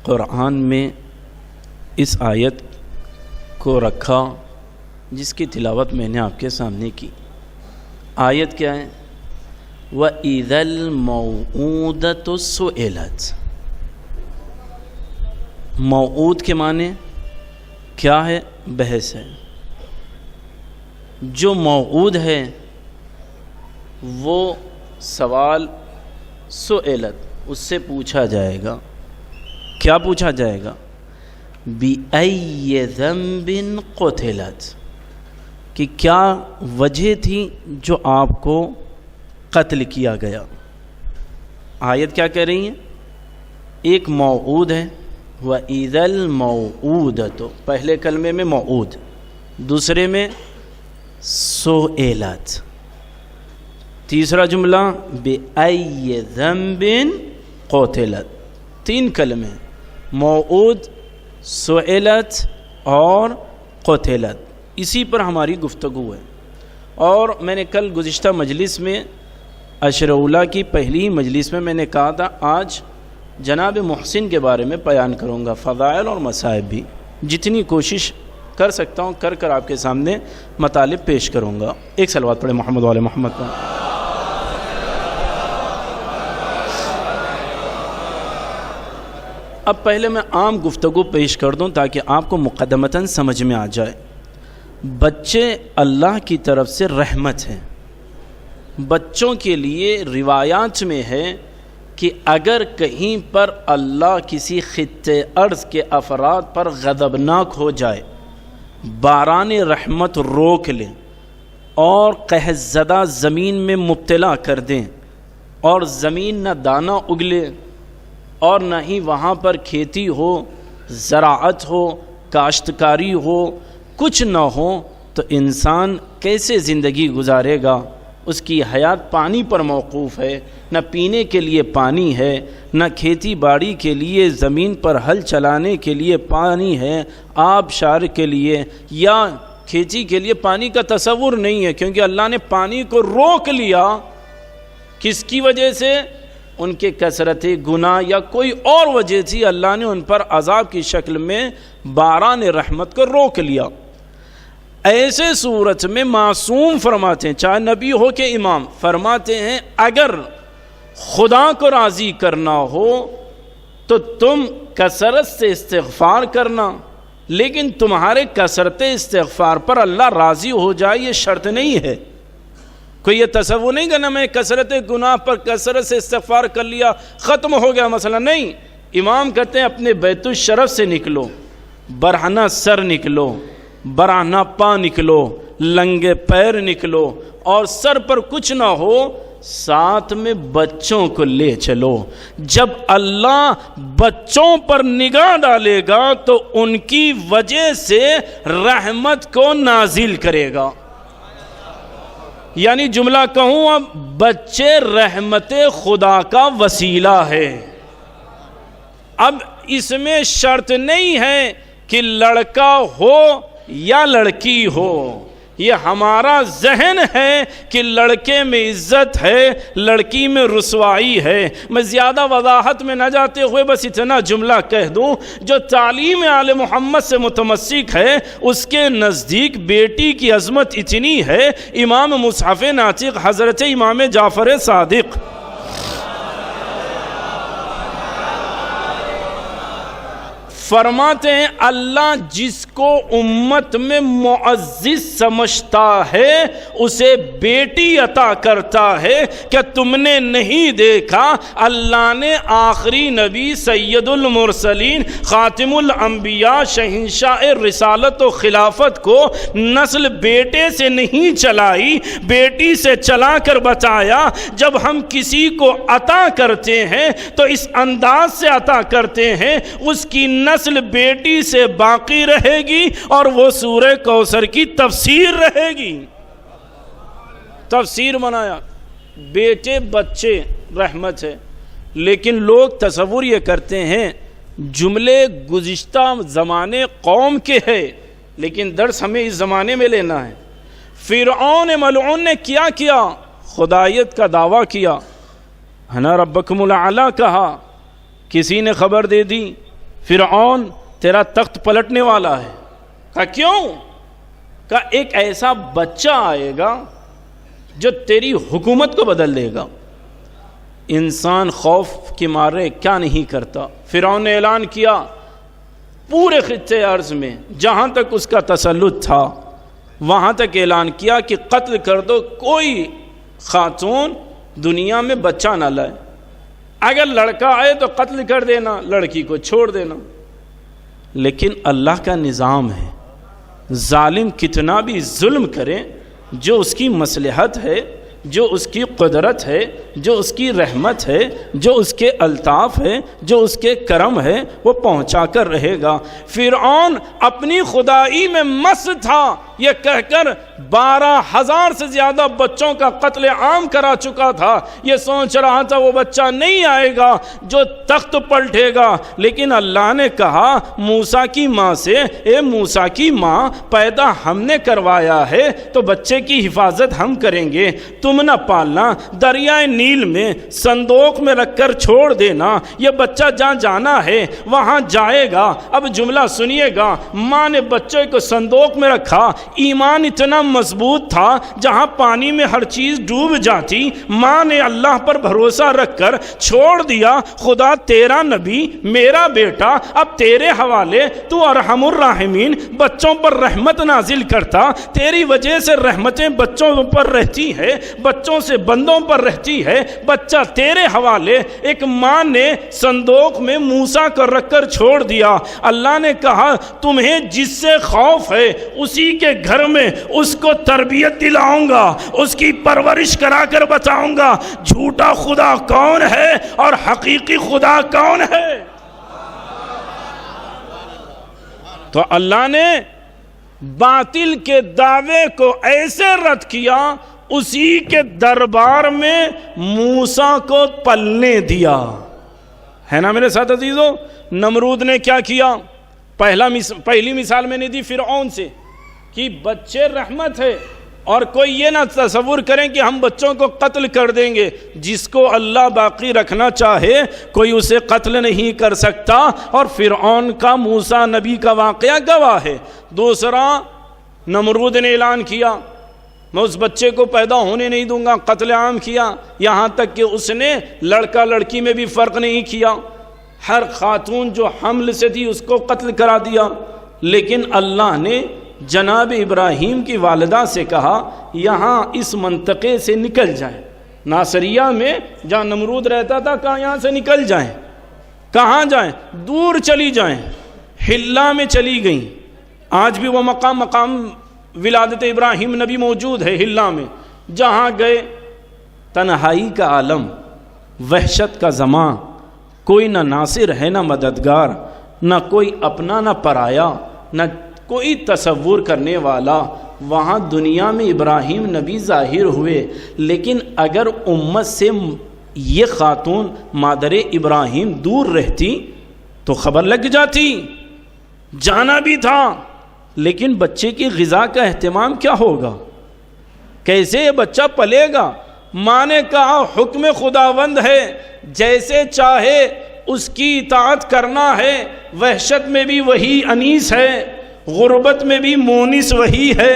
قرآن میں اس آیت کو رکھا جس کی تلاوت میں نے آپ کے سامنے کی. آیت کیا ہے؟ وَإِذَا الْمَوْءُودَةُ سُئِلَتْ. موعود کے معنی کیا ہے؟ بحث ہے. جو موعود ہے وہ سوال سئلت، اس سے پوچھا جائے گا. کیا پوچھا جائے گا؟ بِأَيِّ ذَنْبٍ قُتِلَتْ، کہ کیا وجہ تھی جو آپ کو قتل کیا گیا. آیت کیا کہہ رہی ہے؟ ایک موعود ہے وَإِذَا الْمَوْءُودَةُ، پہلے کلمے میں موعود، دوسرے میں سُئِلَتْ، تیسرا جملہ بِأَيِّ ذَنْبٍ قُتِلَتْ. تین کلمے، موعود، سُئِلَتْ اور قُتِلَتْ. اسی پر ہماری گفتگو ہے. اور میں نے کل گزشتہ مجلس میں عشر اولیٰ کی پہلی مجلس میں نے کہا تھا آج جناب محسن کے بارے میں بیان کروں گا، فضائل اور مصائب بھی. جتنی کوشش کر سکتا ہوں کر کر آپ کے سامنے مطالب پیش کروں گا. ایک صلوات پڑھیں محمد والے محمد پر. اب پہلے میں عام گفتگو پیش کر دوں تاکہ آپ کو مقدمتاً سمجھ میں آ جائے. بچے اللہ کی طرف سے رحمت ہیں. بچوں کے لیے روایات میں ہے کہ اگر کہیں پر اللہ کسی خطے ارض کے افراد پر غضبناک ہو جائے، باران رحمت روک لیں اور قحط زدہ زمین میں مبتلا کر دیں اور زمین نہ دانہ اگلے اور نہ ہی وہاں پر کھیتی ہو، زراعت ہو، کاشتکاری ہو، کچھ نہ ہو، تو انسان کیسے زندگی گزارے گا؟ اس کی حیات پانی پر موقوف ہے، نہ پینے کے لیے پانی ہے، نہ کھیتی باڑی کے لیے زمین پر ہل چلانے کے لیے پانی ہے، آب شار کے لیے یا کھیتی کے لیے پانی کا تصور نہیں ہے، کیونکہ اللہ نے پانی کو روک لیا. کس کی وجہ سے؟ ان کے کثرت گناہ یا کوئی اور وجہ تھی، اللہ نے ان پر عذاب کی شکل میں باران رحمت کو روک لیا. ایسے صورت میں معصوم فرماتے ہیں، چاہے نبی ہو کہ امام، فرماتے ہیں اگر خدا کو راضی کرنا ہو تو تم کثرت سے استغفار کرنا، لیکن تمہارے کثرت استغفار پر اللہ راضی ہو جائے یہ شرط نہیں ہے. کوئی یہ تصور نہیں کرنا میں کثرت گناہ پر کثرت سے استغفار کر لیا ختم ہو گیا مسئلہ. نہیں، امام کہتے ہیں اپنے بیت الشرف سے نکلو، برہنہ سر نکلو، برہنہ پا نکلو، لنگے پیر نکلو، اور سر پر کچھ نہ ہو، ساتھ میں بچوں کو لے چلو. جب اللہ بچوں پر نگاہ ڈالے گا تو ان کی وجہ سے رحمت کو نازل کرے گا. یعنی جملہ کہوں اب، بچے رحمت خدا کا وسیلہ ہے. اب اس میں شرط نہیں ہے کہ لڑکا ہو یا لڑکی ہو. یہ ہمارا ذہن ہے کہ لڑکے میں عزت ہے، لڑکی میں رسوائی ہے. میں زیادہ وضاحت میں نہ جاتے ہوئے بس اتنا جملہ کہہ دوں، جو تعلیم آل محمد سے متمسک ہے اس کے نزدیک بیٹی کی عظمت اتنی ہے، امام مصحف ناطق حضرت امام جعفر صادق فرماتے ہیں اللہ جس کو امت میں معزز سمجھتا ہے اسے بیٹی عطا کرتا ہے. کیا تم نے نہیں دیکھا اللہ نے آخری نبی سید المرسلین خاتم الانبیاء شہنشاہ رسالت و خلافت کو نسل بیٹے سے نہیں چلائی، بیٹی سے چلا کر بتایا. جب ہم کسی کو عطا کرتے ہیں تو اس انداز سے عطا کرتے ہیں اس کی نسل بیٹی سے باقی رہے گی اور وہ سورہ کوثر کی تفسیر رہے گی. تفسیر بنایا. بیٹے بچے رحمت ہے، لیکن لوگ تصور یہ کرتے ہیں جملے گزشتہ زمانے قوم کے ہے، لیکن درس ہمیں اس زمانے میں لینا ہے. فرعون ملعون نے کیا کیا؟ خدائیت کا دعویٰ کیا، انا ربکم الاعلی کہا. کسی نے خبر دے دی فرعون تیرا تخت پلٹنے والا ہے. کہا کیوں؟ کہا ایک ایسا بچہ آئے گا جو تیری حکومت کو بدل دے گا. انسان خوف کے مارے کیا نہیں کرتا. فرعون نے اعلان کیا پورے خطے ارض میں جہاں تک اس کا تسلط تھا وہاں تک اعلان کیا کہ قتل کر دو، کوئی خاتون دنیا میں بچہ نہ لائے. اگر لڑکا آئے تو قتل کر دینا، لڑکی کو چھوڑ دینا. لیکن اللہ کا نظام ہے، ظالم کتنا بھی ظلم کرے، جو اس کی مصلحت ہے، جو اس کی قدرت ہے، جو اس کی رحمت ہے، جو اس کے الطاف ہے، جو اس کے کرم ہے، وہ پہنچا کر رہے گا. فرعون اپنی خدائی میں مست تھا، یہ کہہ کر 12,000 سے زیادہ بچوں کا قتل عام کرا چکا تھا. یہ سوچ رہا تھا وہ بچہ نہیں آئے گا جو تخت پلٹے گا. لیکن اللہ نے کہا موسیٰ کی ماں سے، اے موسیٰ کی ماں، پیدا ہم نے کروایا ہے تو بچے کی حفاظت ہم کریں گے، تم نہ پالنا. دریائے نیل میں صندوق میں رکھ کر چھوڑ دینا، یہ بچہ جہاں جانا ہے وہاں جائے گا. اب جملہ سنیے گا، ماں نے بچے کو صندوق میں رکھا. ایمان اتنا مضبوط تھا جہاں پانی میں ہر چیز ڈوب جاتی، ماں نے اللہ پر بھروسہ رکھ کر چھوڑ دیا. خدا تیرا نبی میرا بیٹا اب تیرے حوالے، تو ارحم الراحمین، بچوں پر رحمت نازل کرتا. تیری وجہ سے رحمتیں بچوں پر رہتی ہے، بچوں سے بندوں پر رہتی ہے. بچہ تیرے حوالے. ایک ماں نے صندوق میں موسیٰ کو رکھ کر چھوڑ دیا. اللہ نے کہا تمہیں جس سے خوف ہے اسی کے گھر میں اس کو تربیت دلاؤں گا، اس کی پرورش کرا کر بتاؤں گا جھوٹا خدا کون ہے اور حقیقی خدا کون ہے. تو اللہ نے باطل کے دعوے کو ایسے رد کیا، اسی کے دربار میں موسیٰ کو پلنے دیا. ہے نا میرے ساتھ عزیزو؟ نمرود نے کیا کیا؟ پہلی مثال میں نے دی فرعون سے کہ بچے رحمت ہے، اور کوئی یہ نہ تصور کریں کہ ہم بچوں کو قتل کر دیں گے. جس کو اللہ باقی رکھنا چاہے کوئی اسے قتل نہیں کر سکتا. اور فرعون کا موسیٰ نبی کا واقعہ گواہ ہے. دوسرا، نمرود نے اعلان کیا میں اس بچے کو پیدا ہونے نہیں دوں گا، قتل عام کیا. یہاں تک کہ اس نے لڑکا لڑکی میں بھی فرق نہیں کیا، ہر خاتون جو حمل سے تھی اس کو قتل کرا دیا. لیکن اللہ نے جناب ابراہیم کی والدہ سے کہا یہاں اس منطقے سے نکل جائیں. ناصریہ میں جہاں نمرود رہتا تھا کہا یہاں سے نکل جائیں. کہاں جائیں؟ دور چلی جائیں. حلہ میں چلی گئیں. آج بھی وہ مقام ولادت ابراہیم نبی موجود ہے حلہ میں. جہاں گئے تنہائی کا عالم، وحشت کا زمان، کوئی نہ ناصر ہے نہ مددگار، نہ کوئی اپنا نہ پرایا، نہ کوئی تصور کرنے والا. وہاں دنیا میں ابراہیم نبی ظاہر ہوئے، لیکن اگر امت سے یہ خاتون مادر ابراہیم دور رہتی تو خبر لگ جاتی، جانا بھی تھا. لیکن بچے کی غذا کا اہتمام کیا ہوگا؟ کیسے یہ بچہ پلے گا؟ ماں نے کہا حکم خداوند ہے، جیسے چاہے اس کی اطاعت کرنا ہے. وحشت میں بھی وہی انیس ہے، غربت میں بھی مونس وہی ہے.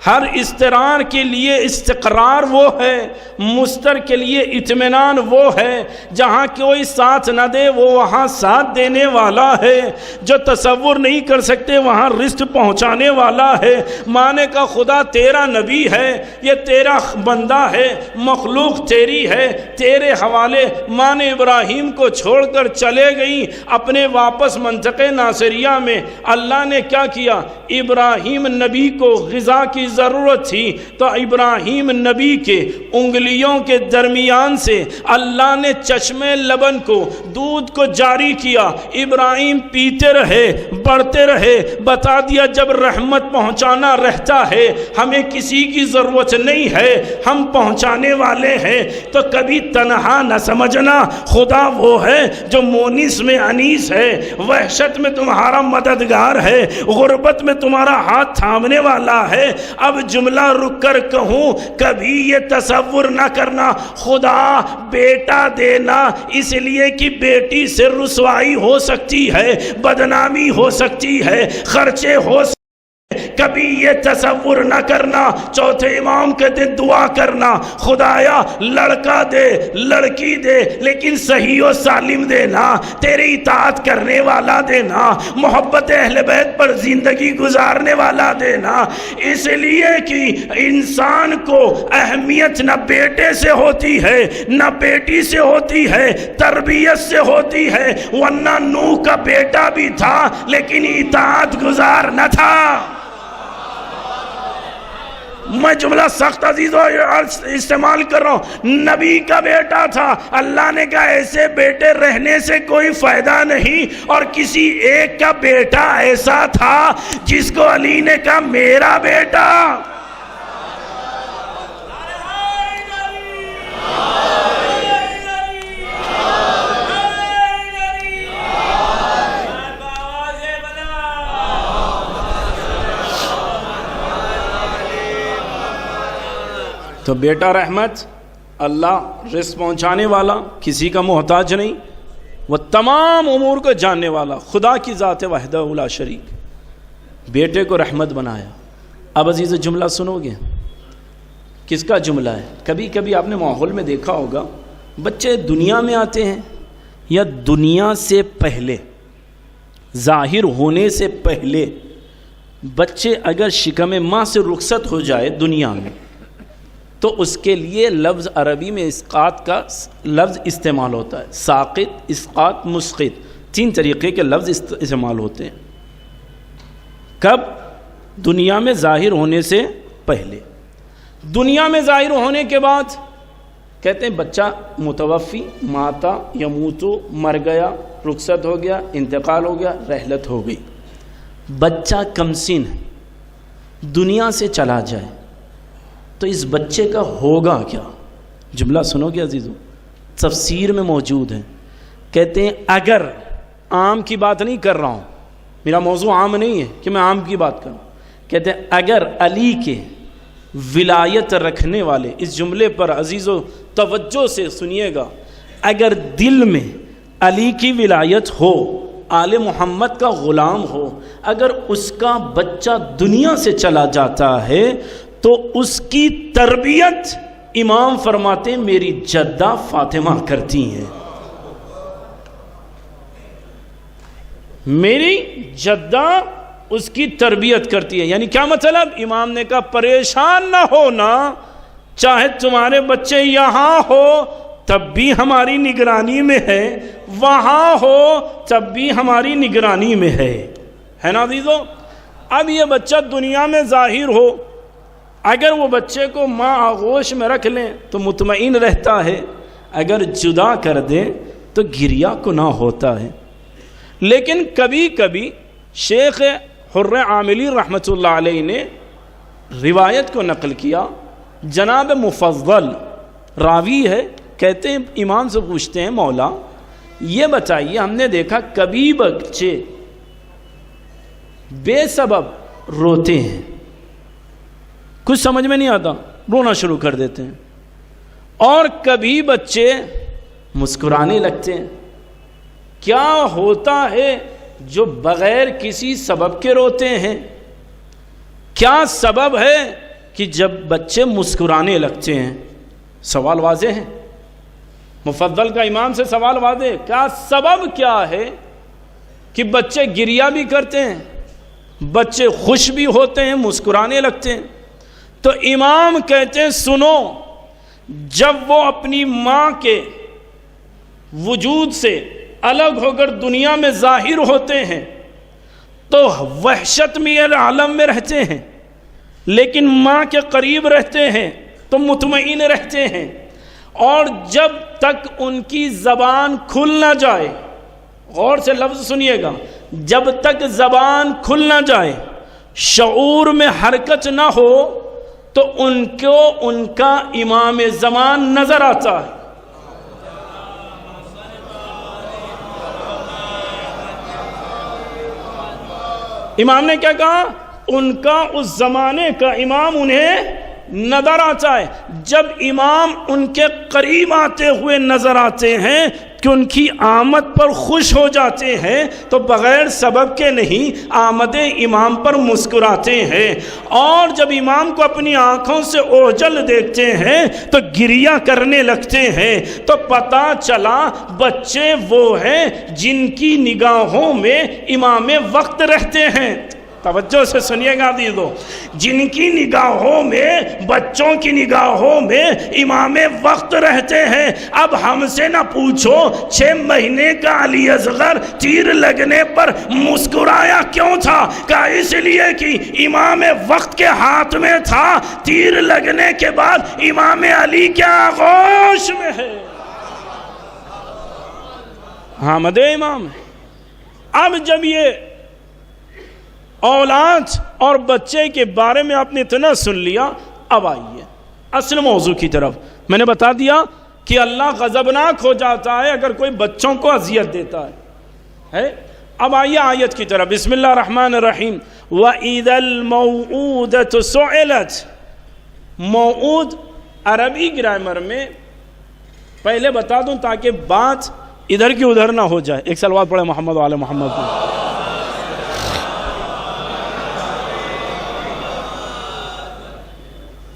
ہر اضطرار کے لیے استقرار وہ ہے، مستر کے لیے اطمینان وہ ہے. جہاں کوئی ساتھ نہ دے وہ وہاں ساتھ دینے والا ہے. جو تصور نہیں کر سکتے وہاں رزق پہنچانے والا ہے. ماں نے کہا خدا تیرا نبی ہے، یہ تیرا بندہ ہے، مخلوق تیری ہے، تیرے حوالے. ماں نے ابراہیم کو چھوڑ کر چلے گئی اپنے واپس منطقہ ناصریہ میں. اللہ نے کیا کیا؟ ابراہیم نبی کو غذا کی ضرورت تھی تو ابراہیم نبی کے انگلیوں کے درمیان سے اللہ نے چشمے لبن کو، دودھ کو جاری کیا. ابراہیم پیتے رہے، بڑھتے رہے. بتا دیا جب رحمت پہنچانا رہتا ہے، ہمیں کسی کی ضرورت نہیں ہے، ہم پہنچانے والے ہیں. تو کبھی تنہا نہ سمجھنا، خدا وہ ہے جو مونس میں انیس ہے، وحشت میں تمہارا مددگار ہے، غربت میں تمہارا ہاتھ تھامنے والا ہے. اب جملہ رک کر کہوں، کبھی یہ تصور نہ کرنا خدا بیٹا دینا اس لیے کہ بیٹی سے رسوائی ہو سکتی ہے، بدنامی ہو سکتی ہے، خرچے ہو سکتے. کبھی یہ تصور نہ کرنا چوتھے امام کے دن دعا کرنا خدایا لڑکا دے لڑکی دے لیکن صحیح و سالم دینا، تیری اطاعت کرنے والا دینا، محبت اہل بیت پر زندگی گزارنے والا دینا. اس لیے کہ انسان کو اہمیت نہ بیٹے سے ہوتی ہے نہ بیٹی سے ہوتی ہے، تربیت سے ہوتی ہے. ورنہ نوح کا بیٹا بھی تھا لیکن اطاعت گزار نہ تھا. میں جملہ سخت عزیز استعمال کر رہا ہوں. نبی کا بیٹا تھا. اللہ نے کہا ایسے بیٹے رہنے سے کوئی فائدہ نہیں. اور کسی ایک کا بیٹا ایسا تھا جس کو علی نے کہا میرا بیٹا. تو بیٹا رحمت، اللہ رزق پہنچانے والا، کسی کا محتاج نہیں، وہ تمام امور کو جاننے والا، خدا کی ذات وحدہ لا شریک. بیٹے کو رحمت بنایا. اب عزیز جملہ سنو گے، کس کا جملہ ہے؟ کبھی کبھی آپ نے ماحول میں دیکھا ہوگا بچے دنیا میں آتے ہیں یا دنیا سے پہلے، ظاہر ہونے سے پہلے بچے اگر شکم ماں سے رخصت ہو جائے دنیا میں تو اس کے لیے لفظ عربی میں اسقاط کا لفظ استعمال ہوتا ہے. ساقط، اسقاط، مسقط، 3 طریقے کے لفظ استعمال ہوتے ہیں. کب؟ دنیا میں ظاہر ہونے سے پہلے. دنیا میں ظاہر ہونے کے بعد کہتے ہیں بچہ متوفی، ماتا یموتو، مر گیا، رخصت ہو گیا، انتقال ہو گیا، رحلت ہو گئی. بچہ کمسن دنیا سے چلا جائے تو اس بچے کا ہوگا کیا؟ جملہ سنو گے عزیزو، تفسیر میں موجود ہے. کہتے ہیں اگر، عام کی بات نہیں کر رہا ہوں، میرا موضوع عام نہیں ہے کہ میں عام کی بات کروں. کہتے ہیں اگر علی کے ولایت رکھنے والے، اس جملے پر عزیزو توجہ سے سنیے گا، اگر دل میں علی کی ولایت ہو، آل محمد کا غلام ہو، اگر اس کا بچہ دنیا سے چلا جاتا ہے تو اس کی تربیت امام فرماتے ہیں میری جدہ فاطمہ کرتی ہیں. میری جدہ اس کی تربیت کرتی ہے. یعنی کیا مطلب؟ امام نے کہا پریشان نہ ہونا، چاہے تمہارے بچے یہاں ہو تب بھی ہماری نگرانی میں ہے، وہاں ہو تب بھی ہماری نگرانی میں ہے نا عزیزو. اب یہ بچہ دنیا میں ظاہر ہو، اگر وہ بچے کو ماں آغوش میں رکھ لیں تو مطمئن رہتا ہے، اگر جدا کر دیں تو گریہ گناہ ہوتا ہے۔ لیکن کبھی کبھی شیخ حر عاملی رحمۃ اللہ علیہ نے روایت کو نقل کیا، جناب مفضل راوی ہے، کہتے ہیں امام سے پوچھتے ہیں مولا یہ بتائیے ہم نے دیکھا کبھی بچے بے سبب روتے ہیں، کچھ سمجھ میں نہیں آتا رونا شروع کر دیتے ہیں، اور کبھی بچے مسکرانے لگتے ہیں، کیا ہوتا ہے جو بغیر کسی سبب کے روتے ہیں؟ کیا سبب ہے کہ جب بچے مسکرانے لگتے ہیں؟ سوال واضح ہے، مفضل کا امام سے سوال واضح ہے، کیا سبب کیا ہے کہ بچے گریہ بھی کرتے ہیں، بچے خوش بھی ہوتے ہیں، مسکرانے لگتے ہیں؟ تو امام کہتے ہیں سنو، جب وہ اپنی ماں کے وجود سے الگ ہو کر دنیا میں ظاہر ہوتے ہیں تو وحشت میں عالم میں رہتے ہیں، لیکن ماں کے قریب رہتے ہیں تو مطمئن رہتے ہیں، اور جب تک ان کی زبان کھل نہ جائے، غور سے لفظ سنیے گا، جب تک زبان کھل نہ جائے، شعور میں حرکت نہ ہو، تو ان کو ان کا امام زمان نظر آتا ہے۔ امام نے کیا کہا؟ ان کا اس زمانے کا امام انہیں نظر آتا ہے۔ جب امام ان کے قریب آتے ہوئے نظر آتے ہیں کہ ان کی آمد پر خوش ہو جاتے ہیں تو بغیر سبب کے نہیں، آمد امام پر مسکراتے ہیں، اور جب امام کو اپنی آنکھوں سے اوجھل دیکھتے ہیں تو گریہ کرنے لگتے ہیں، تو پتہ چلا بچے وہ ہیں جن کی نگاہوں میں امام وقت رہتے ہیں۔ توجہ سے سنیے گا عزیزو، جن کی نگاہوں میں، بچوں کی نگاہوں میں امام وقت رہتے ہیں۔ اب ہم سے نہ پوچھو 6 مہینے کا علی اصغر تیر لگنے پر مسکرایا کیوں تھا؟ کہا اس لیے کہ امام وقت کے ہاتھ میں تھا، تیر لگنے کے بعد امام علی کے آغوش میں ہے۔ حامد امام ہے۔ اب جب یہ اولاد اور بچے کے بارے میں آپ نے اتنا سن لیا، اب آئیے اصل موضوع کی طرف۔ میں نے بتا دیا کہ اللہ غضبناک ہو جاتا ہے اگر کوئی بچوں کو اذیت دیتا ہے۔ اب آئیے آیت کی طرف۔ بسم اللہ الرحمن الرحیم۔ وَإِذَا الْمَوْعُودَةُ سُئِلَتْ۔ موعود عربی گرامر میں پہلے بتا دوں تاکہ بات ادھر کی ادھر نہ ہو جائے، ایک صلوات پڑھے محمد وعلی محمد کو۔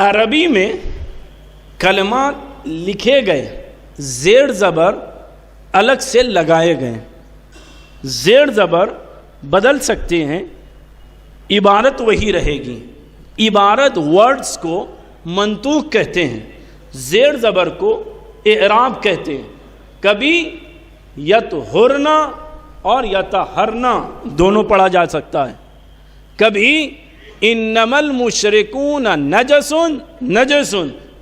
عربی میں کلمات لکھے گئے، زیر زبر الگ سے لگائے گئے، زیر زبر بدل سکتے ہیں، عبارت وہی رہے گی۔ عبارت ورڈز کو منطوق کہتے ہیں، زیر زبر کو اعراب کہتے ہیں۔ کبھی یطہرنا اور یطہرنا دونوں پڑھا جا سکتا ہے، کبھی انما المشرکون نجس نجس،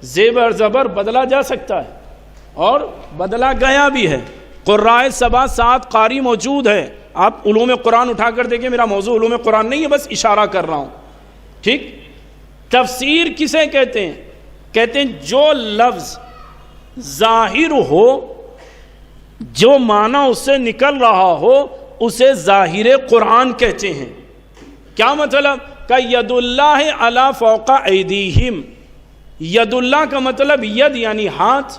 زیبر زبر بدلا جا سکتا ہے اور بدلا گیا بھی ہے۔ قراء 7 قاری موجود ہے، آپ علوم قرآن اٹھا کر دیکھیں، میرا موضوع علوم قرآن نہیں ہے، بس اشارہ کر رہا ہوں، ٹھیک۔ تفسیر کسے کہتے ہیں؟ کہتے ہیں جو لفظ ظاہر ہو، جو معنی اس سے نکل رہا ہو، اسے ظاہر قرآن کہتے ہیں۔ کیا مطلب؟ کہ ید اللہ علی فوق ایدیہم، ید اللہ کا مطلب ید یعنی ہاتھ،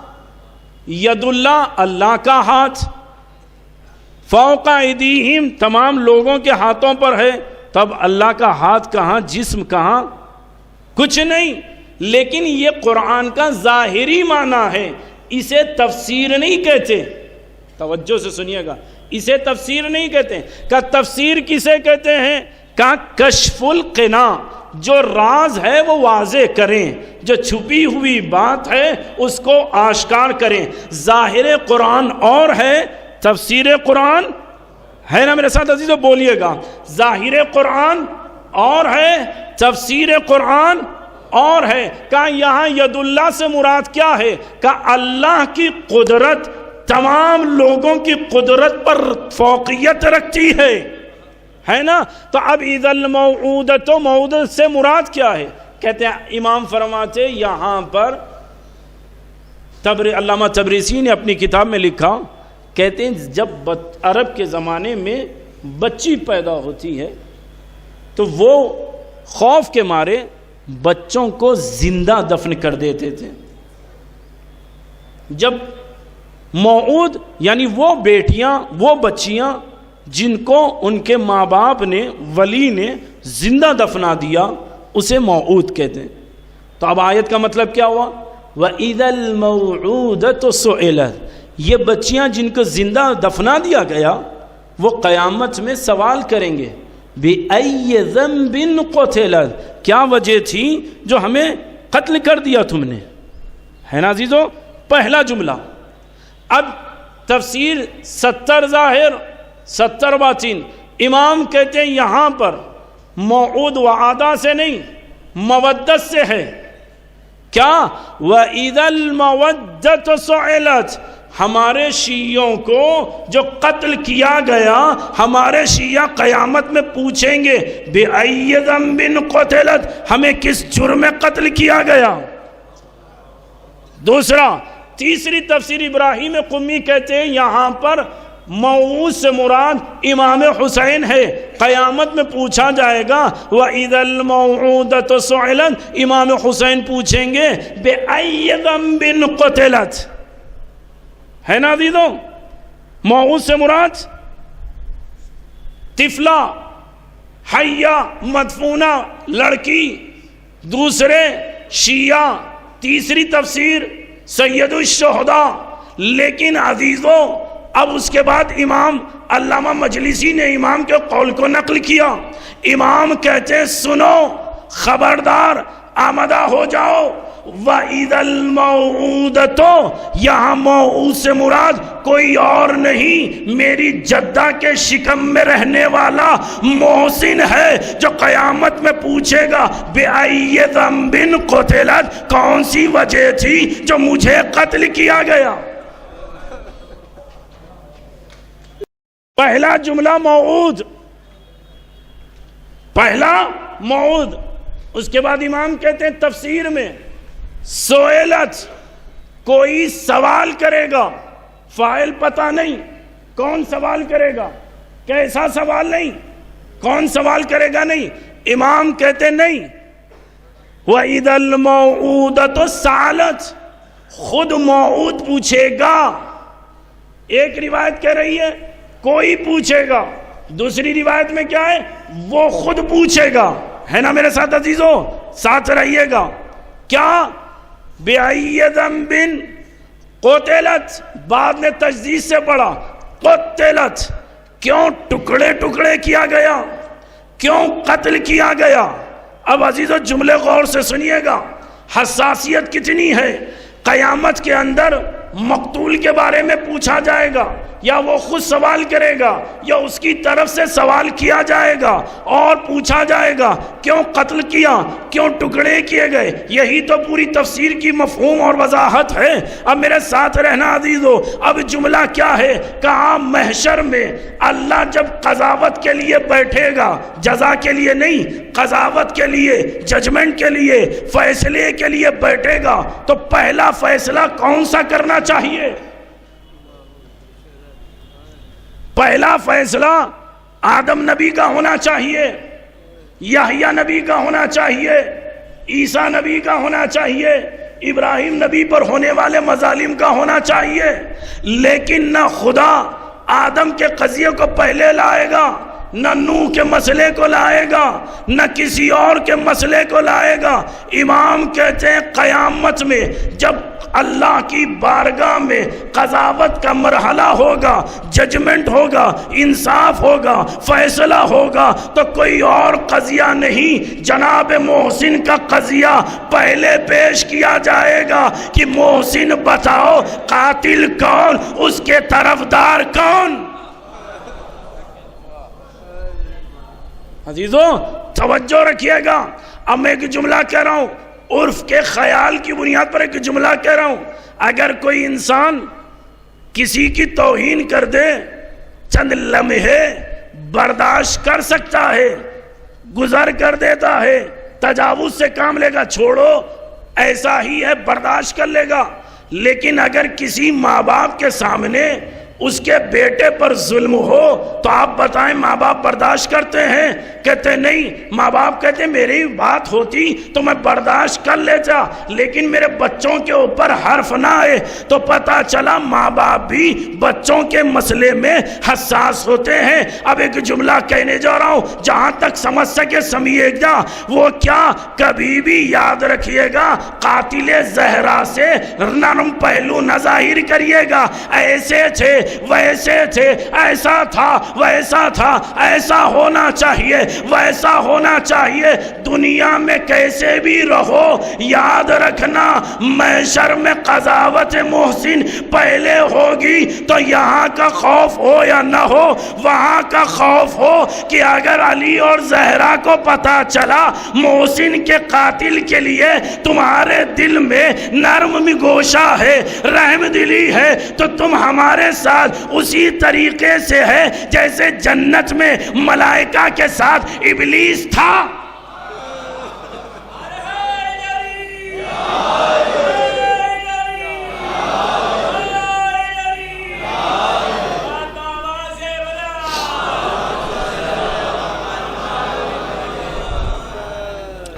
ید اللہ اللہ کا ہاتھ، فوق ایدیہم تمام لوگوں کے ہاتھوں پر ہے، تب اللہ کا ہاتھ کہاں، جسم کہاں، کچھ نہیں۔ لیکن یہ قرآن کا ظاہری معنی ہے، اسے تفسیر نہیں کہتے۔ توجہ سے سنیے گا، اسے تفسیر نہیں کہتے۔ کہ تفسیر کسے کہتے ہیں؟ کا کشف القنا، جو راز ہے وہ واضح کریں، جو چھپی ہوئی بات ہے اس کو آشکار کریں۔ ظاہر قرآن اور ہے، تفسیر قرآن ہے نا میرے ساتھ عزیزو؟ بولیے گا، ظاہر قرآن اور ہے، تفسیر قرآن اور ہے کہا یہاں ید اللہ سے مراد کیا ہے؟ کہا اللہ کی قدرت تمام لوگوں کی قدرت پر فوقیت رکھتی ہے نا؟ تو اب اذا الموعودۃ موعودۃ سے مراد کیا ہے؟ کہتے ہیں امام فرماتے یہاں پر علامہ تبریسی نے اپنی کتاب میں لکھا، کہتے ہیں جب عرب کے زمانے میں بچی پیدا ہوتی ہے تو وہ خوف کے مارے بچوں کو زندہ دفن کر دیتے تھے۔ جب موعود یعنی وہ بیٹیاں، وہ بچیاں جن کو ان کے ماں باپ نے، ولی نے زندہ دفنا دیا، اسے موعود کہتے ہیں۔ تو اب آیت کا مطلب کیا ہوا؟ وَإِذَا الْمَوْعُودَةُ سُئِلَتْ، یہ بچیاں جن کو زندہ دفنا دیا گیا وہ قیامت میں سوال کریں گے بِأَيِّ ذَنبٍ قُتِلَتْ، کیا وجہ تھی جو ہمیں قتل کر دیا تم نے، ہے نا عزیزو؟ پہلا جملہ۔ اب تفسیر 70 ظاہر 70 باطن، امام کہتے ہیں یہاں پر موعود وعدہ سے نہیں مودت سے ہے۔ کیا؟ وَإِذَا الْمَوَدَّةُ سُئِلَتْ، ہمارے شیعوں کو جو قتل کیا گیا، ہمارے شیعہ قیامت میں پوچھیں گے بِأَيِّ ذَنبٍ قُتِلَتْ، ہمیں کس جرم میں قتل کیا گیا۔ دوسرا، تیسری تفسیر ابراہیم قمی کہتے ہیں یہاں پر موعود سے مراد امام حسین ہے، قیامت میں پوچھا جائے گا وَإِذَا الْمَوْعُودَةُ سُئِلَتْ، امام حسین پوچھیں گے بِأَيِّ ذَنبٍ قُتِلَتْ، ہے نا عزیزو؟ موعود سے مراد طفلہ، حیہ، مدفونہ لڑکی، دوسرے شیعہ، تیسری تفسیر سید الشہداء۔ لیکن عزیزو اب اس کے بعد امام علامہ مجلسی نے امام کے قول کو نقل کیا۔ امام کہتے ہیں سنو، خبردار، آمدہ ہو جاؤ، وَإِذَا الْمَوْعُودَةُ، یہاں موعود سے مراد کوئی اور نہیں، میری جدہ کے شکم میں رہنے والا محسن ہے جو قیامت میں پوچھے گا بِأَيِّ ذَنبٍ قُتِلَتْ، کون سی وجہ تھی جو مجھے قتل کیا گیا۔ پہلا جملہ موعود، پہلا موعود۔ اس کے بعد امام کہتے ہیں تفسیر میں سوئلت، کوئی سوال کرے گا، فاعل پتہ نہیں، کون سوال کرے گا، کیسا سوال نہیں، کون سوال کرے گا نہیں۔ امام کہتے نہیں، وَإِذَا الْمَوْعُودَةُ سَأَلَتْ، خود موعود پوچھے گا۔ ایک روایت کہہ رہی ہے کوئی پوچھے گا، دوسری روایت میں کیا ہے؟ وہ خود پوچھے گا، ہے نا میرے ساتھ عزیزو؟ ساتھ رہیے گا۔ کیا؟ بِأَيِّ ذَنبٍ قُتِلَتْ، بعد نے تجدید سے پڑھا قُتِلَتْ، کیوں ٹکڑے ٹکڑے کیا گیا، کیوں قتل کیا گیا۔ اب عزیزو جملے غور سے سنیے گا، حساسیت کتنی ہے۔ قیامت کے اندر مقتول کے بارے میں پوچھا جائے گا، یا وہ خود سوال کرے گا یا اس کی طرف سے سوال کیا جائے گا، اور پوچھا جائے گا کیوں قتل کیا، کیوں ٹکڑے کیے گئے۔ یہی تو پوری تفسیر کی مفہوم اور وضاحت ہے۔ اب میرے ساتھ رہنا عزیزو، اب جملہ کیا ہے؟ کہاں محشر میں اللہ جب قضاوت کے لیے بیٹھے گا، جزا کے لیے نہیں، قضاوت کے لیے، ججمنٹ کے لیے، فیصلے کے لیے بیٹھے گا، تو پہلا فیصلہ کون سا کرنا چاہیے؟ پہلا فیصلہ آدم نبی کا ہونا چاہیے، یحییٰ نبی کا ہونا چاہیے، عیسیٰ نبی کا ہونا چاہیے، ابراہیم نبی پر ہونے والے مظالم کا ہونا چاہیے۔ لیکن نہ خدا آدم کے قضیے کو پہلے لائے گا، نہ نوح کے مسئلے کو لائے گا، نہ کسی اور کے مسئلے کو لائے گا۔ امام کہتے ہیں قیامت میں جب اللہ کی بارگاہ میں قضاوت کا مرحلہ ہوگا، ججمنٹ ہوگا، انصاف ہوگا، فیصلہ ہوگا، تو کوئی اور قضیہ نہیں، جناب محسن کا قضیہ پہلے پیش کیا جائے گا کہ محسن بتاؤ قاتل کون، اس کے طرفدار کون۔ عزیزو توجہ رکھیے گا، اب میں ایک جملہ کہہ رہا ہوں، عرف کے خیال کی بنیاد پر ایک جملہ کہہ رہا ہوں. اگر کوئی انسان کسی کی توہین کر دے چند لمحے برداشت کر سکتا ہے, گزر کر دیتا ہے, تجاوز سے کام لے گا, چھوڑو ایسا ہی ہے, برداشت کر لے گا. لیکن اگر کسی ماں باپ کے سامنے اس کے بیٹے پر ظلم ہو تو آپ بتائیں ماں باپ برداشت کرتے ہیں؟ کہتے نہیں. ماں باپ کہتے ہیں میری بات ہوتی تو میں برداشت کر لیتا, لیکن میرے بچوں کے اوپر حرف نہ آئے. تو پتہ چلا ماں باپ بھی بچوں کے مسئلے میں حساس ہوتے ہیں. اب ایک جملہ کہنے جا رہا ہوں, جہاں تک سمجھ سکے سمجھیے گا. وہ کیا؟ کبھی بھی یاد رکھیے گا, قاتل زہرا سے نرم پہلو نہ ظاہر کریے گا. ایسے تھے ویسے تھے, ایسا تھا ویسا تھا, ایسا ہونا چاہیے ویسا ہونا چاہیے. دنیا میں کیسے بھی رہو یاد رکھنا محشر میں قضاوت محسن پہلے ہوگی. تو یہاں کا خوف ہو یا نہ ہو, وہاں کا خوف ہو کہ اگر علی اور زہرا کو پتا چلا محسن کے قاتل کے لیے تمہارے دل میں نرم گوشہ ہے, رحم دلی ہے, تو تم ہمارے ساتھ اسی طریقے سے ہے جیسے جنت میں ملائکہ کے ساتھ ابلیس تھا.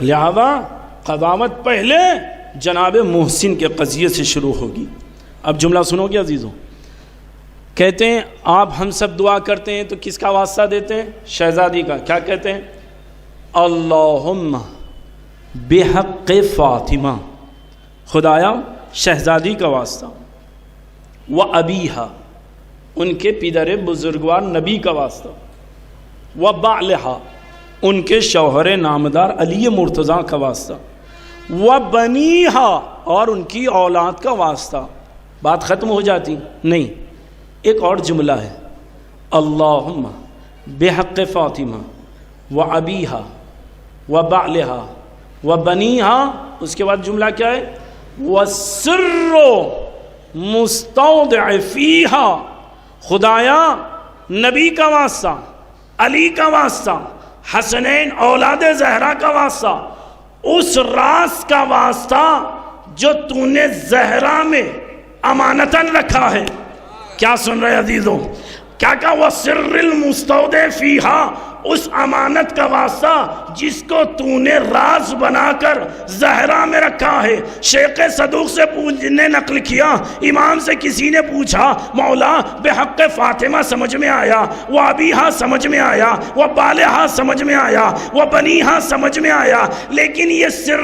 لہذا قضاوت پہلے جناب محسن کے قضیے سے شروع ہوگی. اب جملہ سنو گے عزیزوں. کہتے ہیں آپ ہم سب دعا کرتے ہیں تو کس کا واسطہ دیتے ہیں؟ شہزادی کا. کیا کہتے ہیں؟ اللہم بحق فاطمہ, خدایا شہزادی کا واسطہ, و ابیہا ان کے پدر بزرگوار نبی کا واسطہ, و بعلہا ان کے شوہر نامدار علی مرتضیٰ کا واسطہ, و بنیہا اور ان کی اولاد کا واسطہ. بات ختم ہو جاتی؟ نہیں, ایک اور جملہ ہے, اللہم بحق فاطمہ و ابیہا و بعلہا و بنیہا. اس کے بعد جملہ کیا ہے؟ وَالسِّرُّ مُسْتَوْدِعِ فِيهَا, خدایا نبی کا واسطہ, علی کا واسطہ, حسنین اولاد زہرا کا واسطہ, اس راز کا واسطہ جو تو نے زہرا میں امانتاً رکھا ہے. کیا سن رہے عزیزوں؟ کیا کہا؟ وَسِرِّ الْمُسْتَوْدِعِ فِيهَا, اس امانت کا واسطہ جس کو تو نے راز بنا کر زہرا میں رکھا ہے. شیخ صدوق سے نے نقل کیا, امام سے کسی نے پوچھا مولا بحق فاطمہ سمجھ میں آیا, وہ ابیہا سمجھ میں آیا, وہ بالہا سمجھ میں آیا, وہ بنیہا سمجھ میں آیا, لیکن یہ سر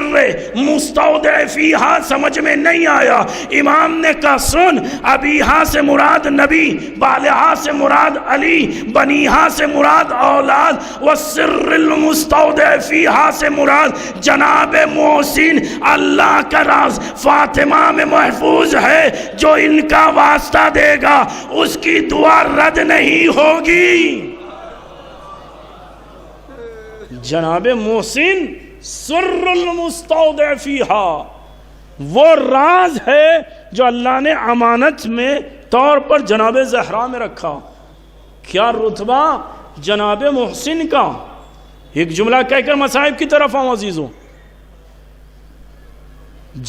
مستودع فیہا سمجھ میں نہیں آیا. امام نے کہا سن, ابیہا سے مراد نبی, بالہا سے مراد علی, بنیہا سے مراد اولاد, والسر المستودع فیہا سے مراد جناب محسن. اللہ کا راز فاطمہ میں محفوظ ہے, جو ان کا واسطہ دے گا اس کی دعا رد نہیں ہوگی. جناب محسن سر المستودع فیہا وہ راز ہے جو اللہ نے امانت میں طور پر جناب زہرا میں رکھا. کیا رتبہ جناب محسن کا. ایک جملہ کہہ کر مصائب کی طرف آؤں عزیزوں.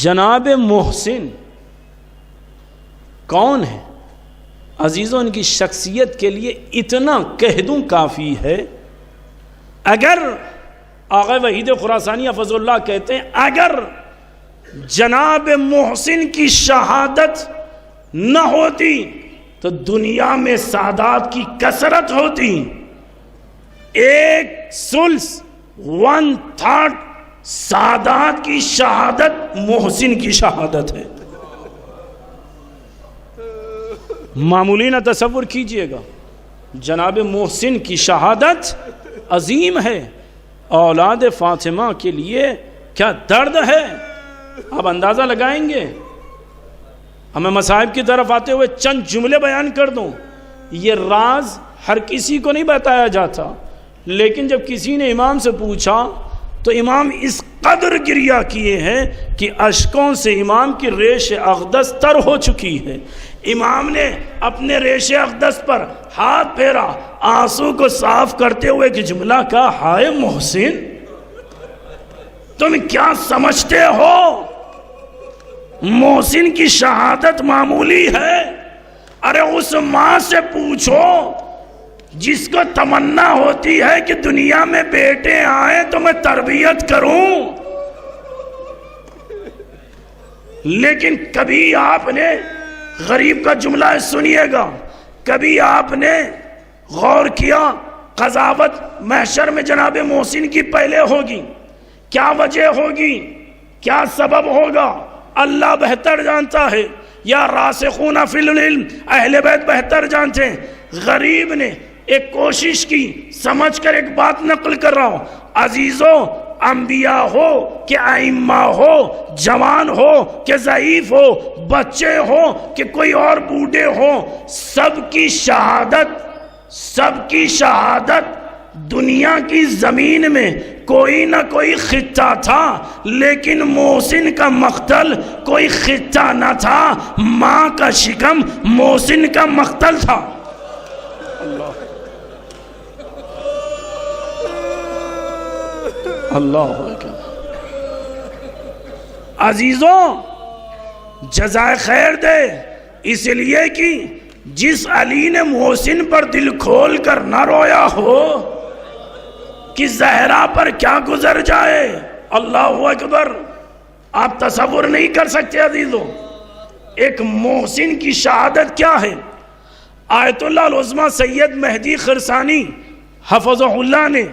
جناب محسن کون ہے عزیزوں؟ ان کی شخصیت کے لیے اتنا کہہ دوں کافی ہے. اگر آغا وحید خراسانی حفظ اللہ کہتے ہیں اگر جناب محسن کی شہادت نہ ہوتی تو دنیا میں سادات کی کثرت ہوتی. 1/3 سادات کی شہادت محسن کی شہادت ہے. معمولی نہ تصور کیجئے گا, جناب محسن کی شہادت عظیم ہے. اولاد فاطمہ کے لیے کیا درد ہے, آپ اندازہ لگائیں گے. ہمیں مصائب کی طرف آتے ہوئے چند جملے بیان کر دوں. یہ راز ہر کسی کو نہیں بتایا جاتا, لیکن جب کسی نے امام سے پوچھا تو امام اس قدر گریہ کیے ہیں کہ اشکوں سے امام کی ریش اقدس تر ہو چکی ہے. امام نے اپنے ریش اقدس پر ہاتھ پھیرا، آنسو کو صاف کرتے ہوئے کہ جملہ کہا، ہائے محسن، تم کیا سمجھتے ہو محسن کی شہادت معمولی ہے؟ ارے اس ماں سے پوچھو جس کو تمنا ہوتی ہے کہ دنیا میں بیٹے آئیں تو میں تربیت کروں، لیکن کبھی آپ نے غریب کا جملہ سنیے گا، کبھی آپ نے غور کیا قضاوت محشر میں جناب محسن کی پہلے ہوگی، کیا وجہ ہوگی، کیا سبب ہوگا، اللہ بہتر جانتا ہے، یا راسخون فی العلم اہل بیت بہتر جانتے ہیں. غریب نے ایک کوشش کی، سمجھ کر ایک بات نقل کر رہا ہوں. عزیزوں، انبیاء ہو کہ ائمہ ہو، جوان ہو کہ ضعیف ہو، بچے ہو کہ کوئی اور بوڑھے ہو، سب کی شہادت دنیا کی زمین میں کوئی نہ کوئی خطہ تھا، لیکن محسن کا مقتل کوئی خطہ نہ تھا، ماں کا شکم محسن کا مقتل تھا. اللہ اکبر. عزیزوں، جزائے خیر دے اس لیے کہ جس علی نے محسن پر دل کھول کر نہ رویا ہو کہ زہرا پر کیا گزر جائے. اللہ اکبر. آپ تصور نہیں کر سکتے عزیزوں، ایک محسن کی شہادت کیا ہے. آیت اللہ العظمیٰ سید مہدی خرسانی حفظہ اللہ نے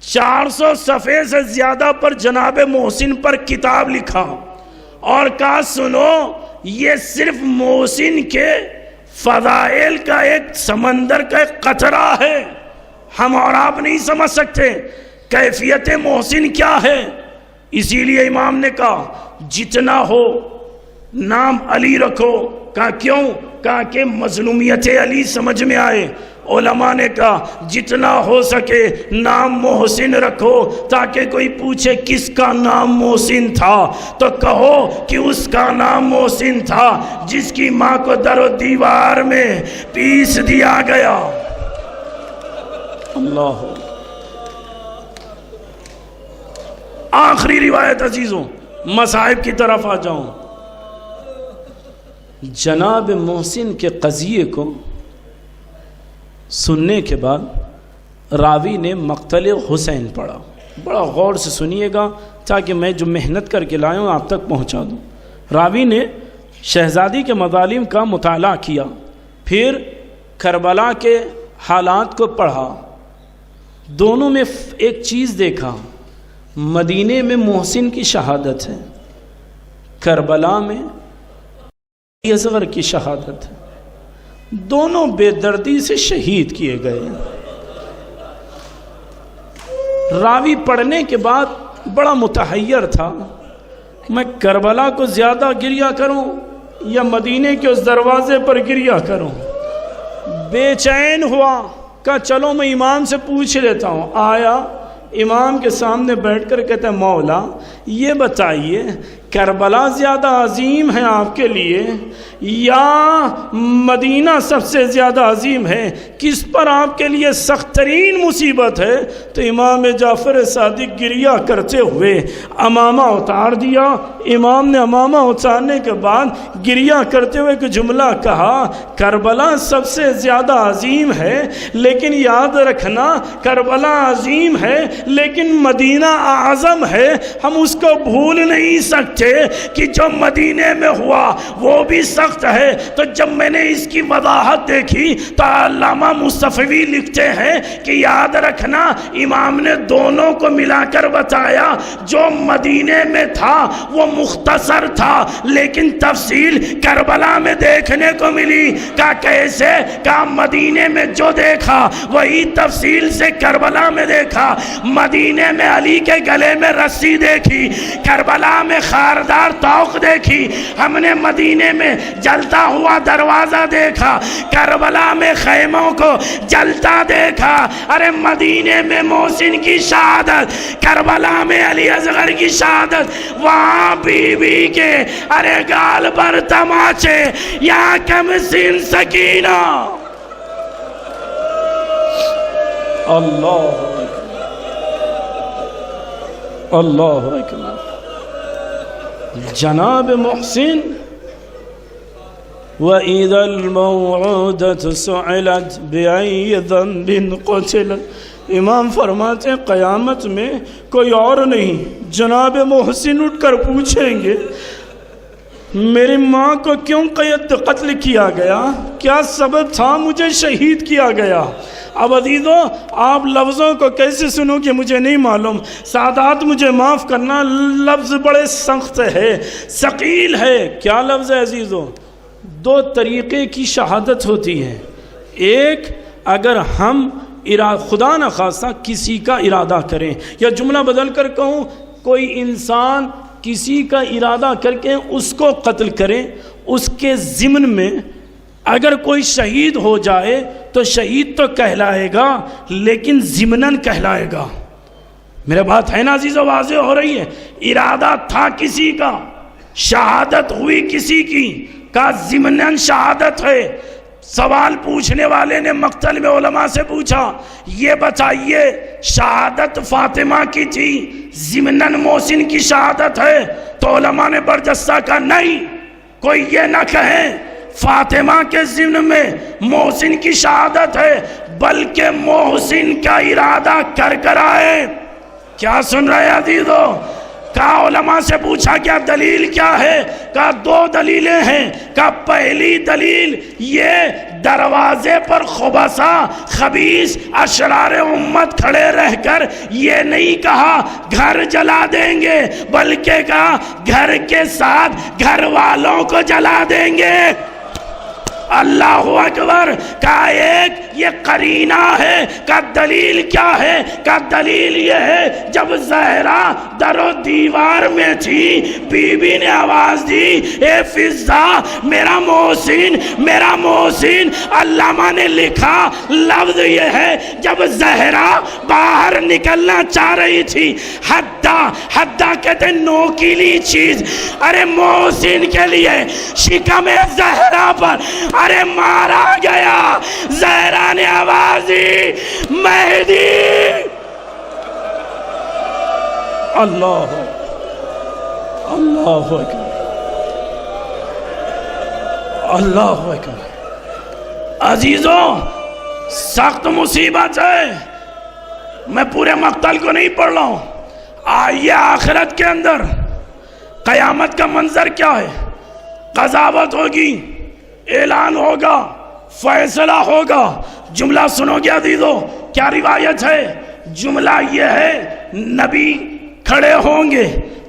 400 صفحے سے زیادہ پر جناب محسن پر کتاب لکھا اور کہا سنو، یہ صرف محسن کے فضائل کا ایک سمندر کا ایک قطرہ ہے، ہم اور آپ نہیں سمجھ سکتے کیفیت محسن کیا ہے. اسی لیے امام نے کہا جتنا ہو نام علی رکھو. کہا کیوں؟ کہا کہ مظلومیت علی سمجھ میں آئے. علماء نے کہا جتنا ہو سکے نام محسن رکھو، تاکہ کوئی پوچھے کس کا نام محسن تھا تو کہو کہ اس کا نام محسن تھا جس کی ماں کو در و دیوار میں پیس دیا گیا. اللہ. آخری روایت عزیزوں، مصائب کی طرف آ جاؤں. جناب محسن کے قضیے کو سننے کے بعد راوی نے مقتل حسین پڑھا. بڑا غور سے سنیے گا تاکہ میں جو محنت کر کے لایا ہوں آپ تک پہنچا دوں. راوی نے شہزادی کے مظالم کا مطالعہ کیا، پھر کربلا کے حالات کو پڑھا. دونوں میں ایک چیز دیکھا، مدینے میں محسن کی شہادت ہے، کربلا میں اصغر کی شہادت ہے. دونوں بے دردی سے شہید کیے گئے. راوی پڑھنے کے بعد بڑا متحیر تھا، میں کربلا کو زیادہ گریہ کروں یا مدینے کے اس دروازے پر گریہ کروں. بے چین ہوا، کہا چلو میں امام سے پوچھ لیتا ہوں. آیا امام کے سامنے بیٹھ کر کہتا ہے مولا یہ بتائیے کربلا زیادہ عظیم ہے آپ کے لیے یا مدینہ سب سے زیادہ عظیم ہے، کس پر آپ کے لیے سخت ترین مصیبت ہے؟ تو امام جعفر صادق گریہ کرتے ہوئے امامہ اتار دیا. امام نے امامہ اتارنے کے بعد گریہ کرتے ہوئے کہ جملہ کہا کربلا سب سے زیادہ عظیم ہے، لیکن یاد رکھنا کربلا عظیم ہے لیکن مدینہ اعظم ہے. ہم اس کو بھول نہیں سکتے کہ جو مدینے میں ہوا وہ بھی سخت ہے. تو جب میں نے اس کی وضاحت دیکھی تو علامہ مصطفی لکھتے ہیں کہ یاد رکھنا امام نے دونوں کو ملا کر بتایا. جو مدینے میں تھا وہ مختصر تھا لیکن تفصیل کربلا میں دیکھنے کو ملی. کہا کیسے؟ کہا مدینے میں جو دیکھا وہی تفصیل سے کربلا میں دیکھا. مدینے میں علی کے گلے میں رسی دیکھی، کربلا میں داردار توق دیکھی، ہم نے مدینے میں جلتا ہوا دروازہ دیکھا، کربلا میں خیموں کو جلتا دیکھا، ارے مدینے میں محسن کی شہادت، کربلا میں علی اصغر کی شہادت، وہاں بی بی کے ارے گال پر تماچے، یہاں کمسن سکینہ. اللہ اللہ اکبر. جناب محسن وَإِذَا الْمَوْعُودَةُ سُئِلَتْ بِأَيِّ ذَنبٍ قُتِلَتْ. امام فرماتے ہیں قیامت میں کوئی اور نہیں، جناب محسن اٹھ کر پوچھیں گے میری ماں کو کیوں قتل کیا گیا، کیا سبب تھا مجھے شہید کیا گیا. اب عزیزو آپ لفظوں کو کیسے سنو کہ مجھے نہیں معلوم، سادات مجھے معاف کرنا، لفظ بڑے سخت ہے، ثقیل ہے. کیا لفظ ہے عزیزو؟ دو طریقے کی شہادت ہوتی ہے. ایک اگر ہم خدا نخواستہ کسی کا ارادہ کریں، یا جملہ بدل کر کہوں کوئی انسان کسی کا ارادہ کر کے اس کو قتل کریں، اس کے ضمن میں اگر کوئی شہید ہو جائے تو شہید تو کہلائے گا لیکن ضمناً کہلائے گا. میرے بات ہے نا عزیزو، واضح ہو رہی ہے؟ ارادہ تھا کسی کا، شہادت ہوئی کسی کی کا ضمناً شہادت ہے. سوال پوچھنے والے نے مقتل میں علماء سے پوچھا یہ بتائیے شہادت فاطمہ کی تھی، ضمناً محسن کی شہادت ہے؟ تو علماء نے برجستہ کہا نہیں، کوئی یہ نہ کہے فاطمہ کے ضمن میں محسن کی شہادت ہے، بلکہ محسن کا ارادہ کر کر آئے. کیا سن رہے عزیزو؟ کہا علماء سے پوچھا کیا دلیل کیا ہے؟ کہا دو دلیلیں ہیں. کہا پہلی دلیل یہ دروازے پر خبثہ خبیث اشرار امت کھڑے رہ کر یہ نہیں کہا گھر جلا دیں گے، بلکہ کہا گھر کے ساتھ گھر والوں کو جلا دیں گے. اللہ اکبر. کا ایک یہ قرینہ ہے. کا دلیل کیا ہے؟ کا دلیل یہ ہے جب زہرا در و دیوار میں تھی بی بی نے آواز دی اے فضا میرا محسن میرا محسن. علامہ نے لکھا لفظ یہ ہے جب زہرا باہر نکلنا چاہ رہی تھی، حدہ کہتے ہیں نوکیلی چیز، ارے محسن کے لیے شکم زہرا پر ارے مارا گیا. زہرا نے آواز دی مہدی. اللہ اللہ اکبر اللہ اکبر. عزیزوں سخت مصیبت ہے، میں پورے مقتل کو نہیں پڑھ رہا ہوں. آئیے آخرت کے اندر قیامت کا منظر کیا ہے. قضاوت ہوگی، اعلان ہوگا، فیصلہ ہوگا. جملہ سنو گے عزیزو، کیا روایت ہے؟ جملہ یہ ہے نبی کھڑے ہوں گے،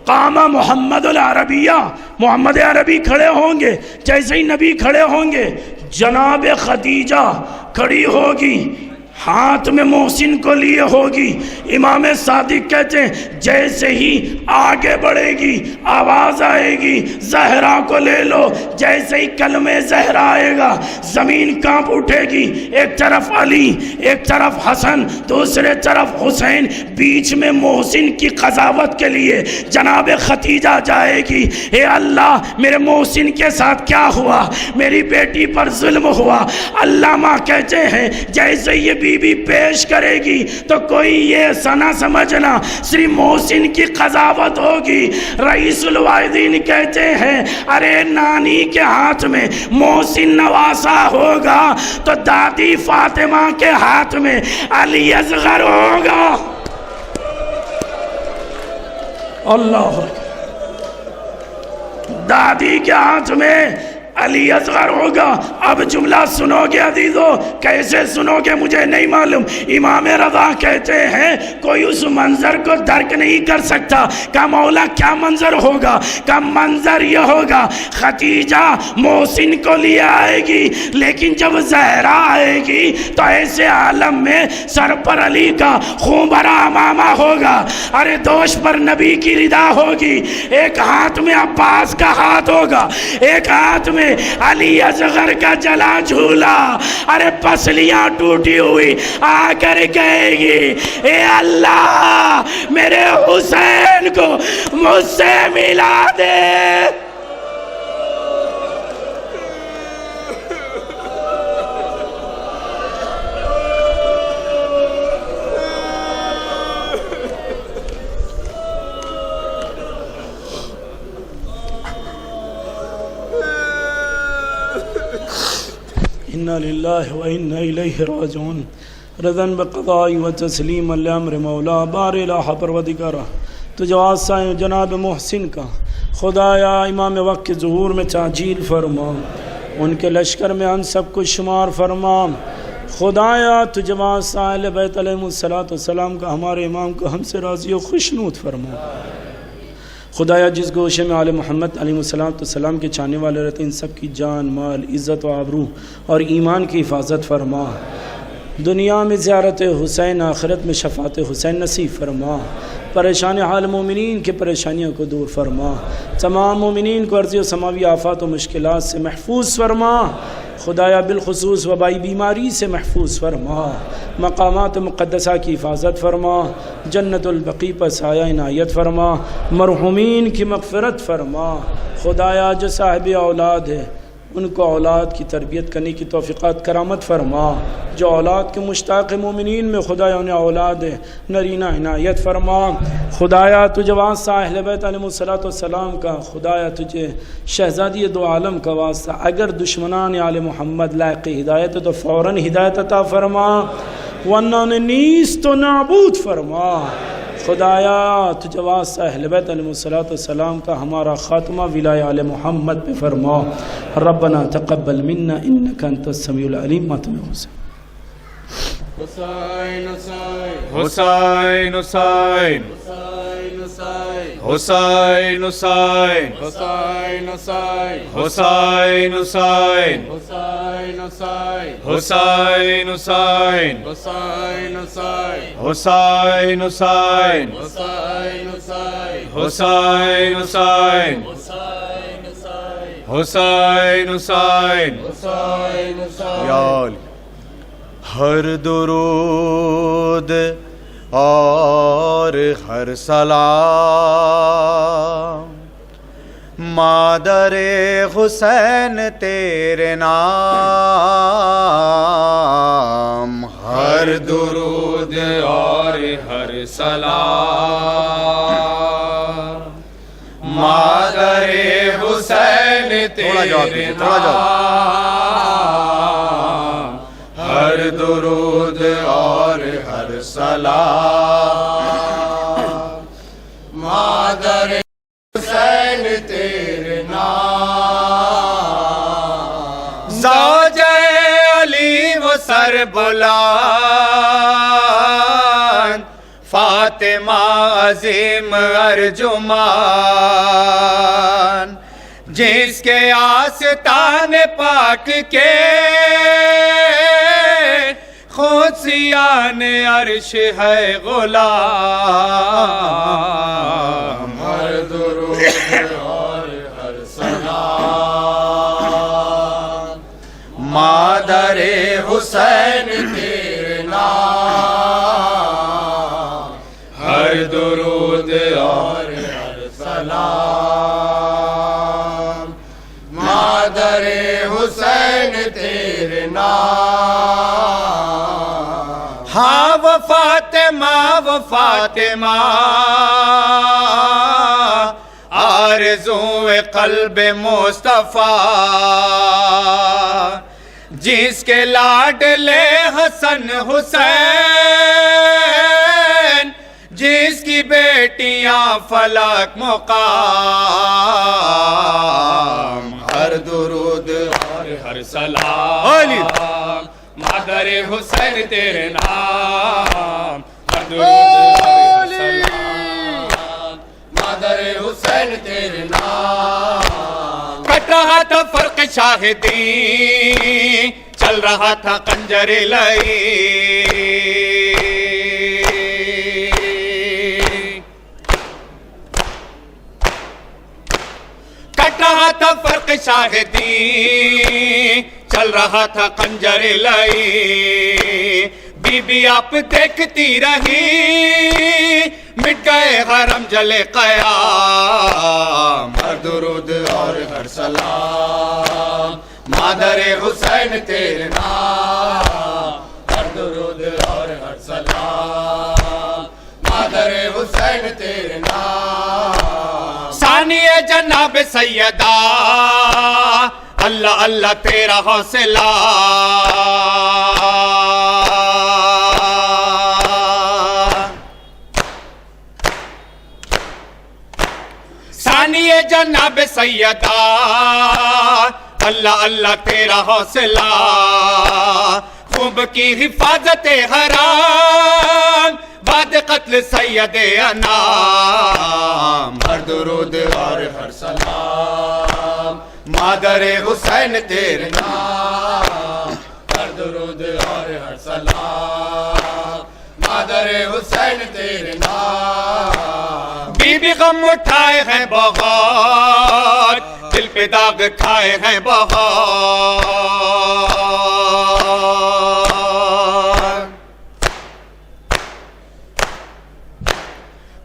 قام محمد العربیہ، محمد عربی کھڑے ہوں گے. جیسے ہی نبی کھڑے ہوں گے جناب خدیجہ کھڑی ہوگی، ہاتھ میں محسن کو لیے ہوگی. امام صادق کہتے ہیں جیسے ہی آگے بڑھے گی آواز آئے گی زہرا کو لے لو. جیسے ہی کلمہ زہرا آئے گا زمین کانپ اٹھے گی. ایک طرف علی، ایک طرف حسن، دوسرے طرف حسین، بیچ میں محسن کی قضاوت کے لیے جناب خدیجہ جائے گی. اے اللہ میرے محسن کے ساتھ کیا ہوا، میری بیٹی پر ظلم ہوا. علامہ کہتے ہیں جیسے یہ بی بی پیش کرے گی تو کوئی یہ نہ سمجھنا صرف محسن کی قضاوت ہوگی. رئیس الواحدین کہتے ہیں ارے نانی کے ہاتھ میں محسن نواسا ہوگا تو دادی فاطمہ کے ہاتھ میں علی اصغر ہوگا. اللہ دادی کے ہاتھ میں علی اصغر ہوگا. اب جملہ سنو گے عزیزو, کیسے سنو گے مجھے نہیں معلوم. امام رضا کہتے ہیں کوئی اس منظر کو درک نہیں کر سکتا. کہ مولا کیا منظر ہوگا؟ کہ منظر یہ ہوگا ختیجہ محسن کو لے آئے گی, لیکن جب زہرا آئے گی تو ایسے عالم میں سر پر علی کا خون بھرا امامہ ہوگا. ارے دوش پر نبی کی ردا ہوگی, ایک ہاتھ میں عباس کا ہاتھ ہوگا, ایک ہاتھ میں علی اصغر کا جلا جھولا. ارے پسلیاں ٹوٹی ہوئی آ کر کہے گی اے اللہ میرے حسین کو مجھ سے ملا دے. انا للہ و انا الیہ راجعون. رضن بقضائی و تسلیم الامر مولا بار الہ پروردگارہ تجھے واسطہ جناب محسن کا خدایا امام وقت کے ظہور میں تعجیل فرما, ان کے لشکر میں ان سب کو شمار فرما. خدایا تجھے واسطہ اہل بیت علیہ السلام کا ہمارے امام کو ہم سے راضی و خوشنود فرما. خدایا جس گوشے میں آل محمد علیہ السلام کے چاہنے والے رہتے ان سب کی جان مال عزت و آبرو اور ایمان کی حفاظت فرما. دنیا میں زیارت حسین, آخرت میں شفاعت حسین نصیب فرما. پریشان حال مومنین کے پریشانیوں کو دور فرما. تمام مومنین کو عرضی و سماوی آفات و مشکلات سے محفوظ فرما. خدایا بالخصوص وبائی بیماری سے محفوظ فرما. مقامات مقدسہ کی حفاظت فرما. جنت البقیع پر سایہ عنایت فرما. مرحومین کی مغفرت فرما. خدایا جو صاحب اولاد ہے ان کو اولاد کی تربیت کرنے کی توفیقات کرامت فرما. جو اولاد کے مشتاق مومنین میں خدایا انہیں اولاد نرینہ عنایت فرما. خدایا تجھے واسطہ اہل بیت علیہ السلام کا, خدایا تجھے شہزادی دو عالم کا واسطہ اگر دشمنان آل محمد لائق ہدایت تو فوراً ہدایت عطا فرما, ورنہ انہیں نیست و نابود فرما. خدایا تجھے واسطہ اہل بیت علیہ السلام کا ہمارا خاتمہ ولایہ آل محمد پہ فرما. ربنا تقبل منا انک انت السمیع العلیم. ماتم حسین حسین حسین حسین حسین حسین حسین حسین حسین حسین حسین حسین حسین حسین حسین حسین حسین یا علی. ہر درود اور ہر سلام مادر حسین تیرے نام. ہر درود اور ہر سلام مادر حسین تیرے نام. ہر درود اور ہر سلام مادر حسین تیرے نام. زوج علی و سر بلند فاطمہ عظیم ارجمان, جس کے آستان پاک کے خود سیان عرش ہے غلام. ہر درود اور ہر سلام مادر حسین تیرے نام. ہر درود اور ہر سلام مادر حسین تیرے نام. ہاں وہ فاطمہ آرزو قلب مصطفیٰ, جس کے لاڈلے حسن حسین, جس کی بیٹیاں فلک مقام. ہر درود اور ہر سلام مادر حسین تیرے نام، ہر درود اور ہر سلام مادر حسین تیرے نام۔ کٹ رہا تھا فرق شاہدین، چل رہا تھا کنجر لئی، کٹ رہا تھا فرق شاہدین، چل رہا تھا کنجر لئی، بی بی آپ دیکھتی رہی، مٹ گئے حرم جلے قیام، ہر درود اور ہر سلام مادر حسین تیرے نام، ہر درود اور ہر سلام مادر حسین تیرے نام۔ ثانی جناب سیدہ اللہ اللہ تیرا حوصلہ، ثانی جناب سیدہ اللہ اللہ تیرا حوصلہ، خوب کی حفاظت حرام بعد قتل سید انام، ہر درود اور ہر سلام مادر حسین تیرے نام، ہر درود اور ہر سلام مادر حسین تیرے نام۔ بی بی غم اٹھائے ہیں بہت، دل پہ داغ کھائے ہیں بہت،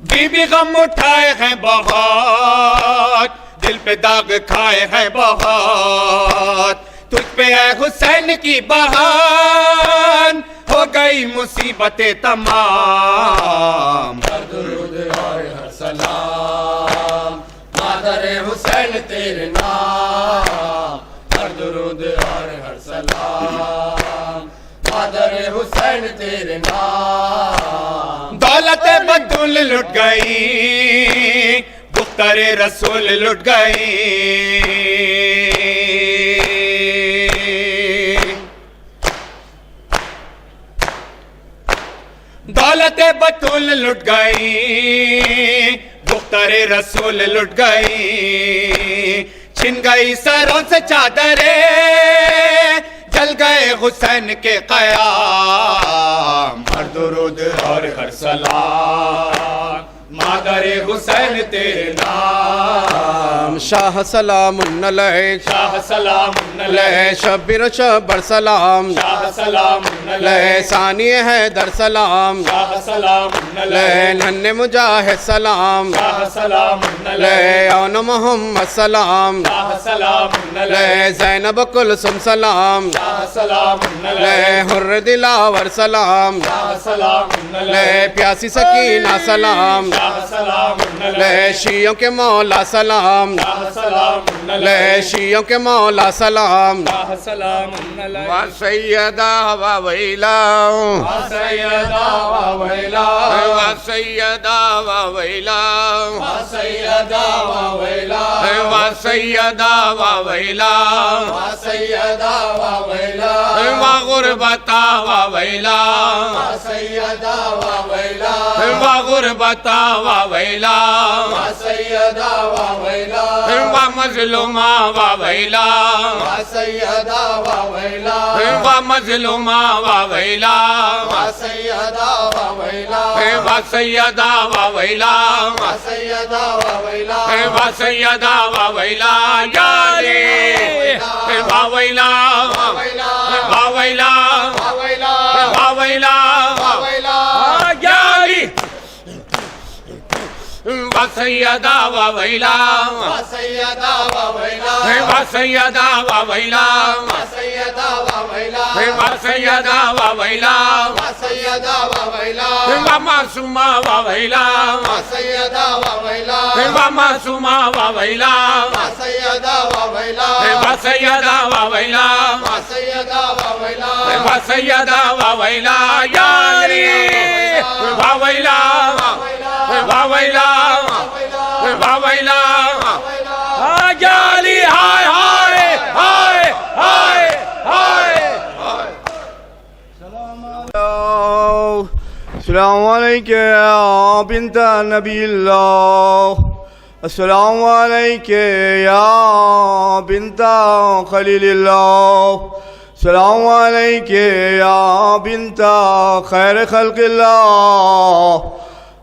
بی بی غم اٹھائے ہیں بہت، دل پہ داغ کھائے ہیں بہت، تجھ پہ اے حسین کی بہان ہو گئی مصیبتیں تمام، ہر درود اور ہر سلام مادر حسین تیرے نام، ہر درود اور ہر سلام مادر حسین تیرے نام۔ دولت بدل لٹ گئی، دختر رسول لٹ گئی، دولت بطول لٹ گئی، دختر رسول لٹ گئی، چھن گئی سروں سے چادریں، جل گئے حسین کے قیام، ہر درود اور ہر سلام مادر حسین تیرے نام۔ شاہ سلام علیہ، شاہ سلام علیہ شبیر و شبر سلام، شاہ سلام علیہ ثانی حیدر سلام، شاہ سلام علیہ ننھے مجاہد سلام، شاہ سلام علیہ اون محمد سلام، شاہ سلام علیہ زینب کلثوم سلام، شاہ سلام علیہ حر دلاور سلام، شاہ سلام علیہ پیاسی سکینہ سلام، شاہ سلام علیہ شیعوں کے مولا سلام، شاہ سلام علیہ شیعوں کے مولا سلام، شاہ سلام وسیدہ وویلا سیدہ وویلا وسیدہ وویلا سیدہ وویلا وسیدہ وویلا سیدہ وویلا وغربتا وویلا سیدہ وویلا وغربتا وویلا سیدہ وویلا ومظلوما وویلا سیدہ وویلا ومظلوما وویلا سیدہ وویلا وسیدہ وویلا سیدہ وویلا وسیدہ وویلا یا علی وویلا وویلا وویلا یا علی وسیدہ وویلا سیدہ وویلا وسیدہ وویلا سیدہ وویلا وسیدہ وویلا سیدہ وویلا ومعصوما وویلا سیدہ وویلا ومعصوما وویلا سیدہ وویلا وسیدہ وویلا سیدہ وویلا وسیدہ وویلا یا علی وویلا وویلا وویلا یا علی ہائے ہائے السلام علیکم یا بنت نبی اللہ السلام علیکم یا بنت خلیل اللہ السلام علیکم یا بنت خیر خلق اللہ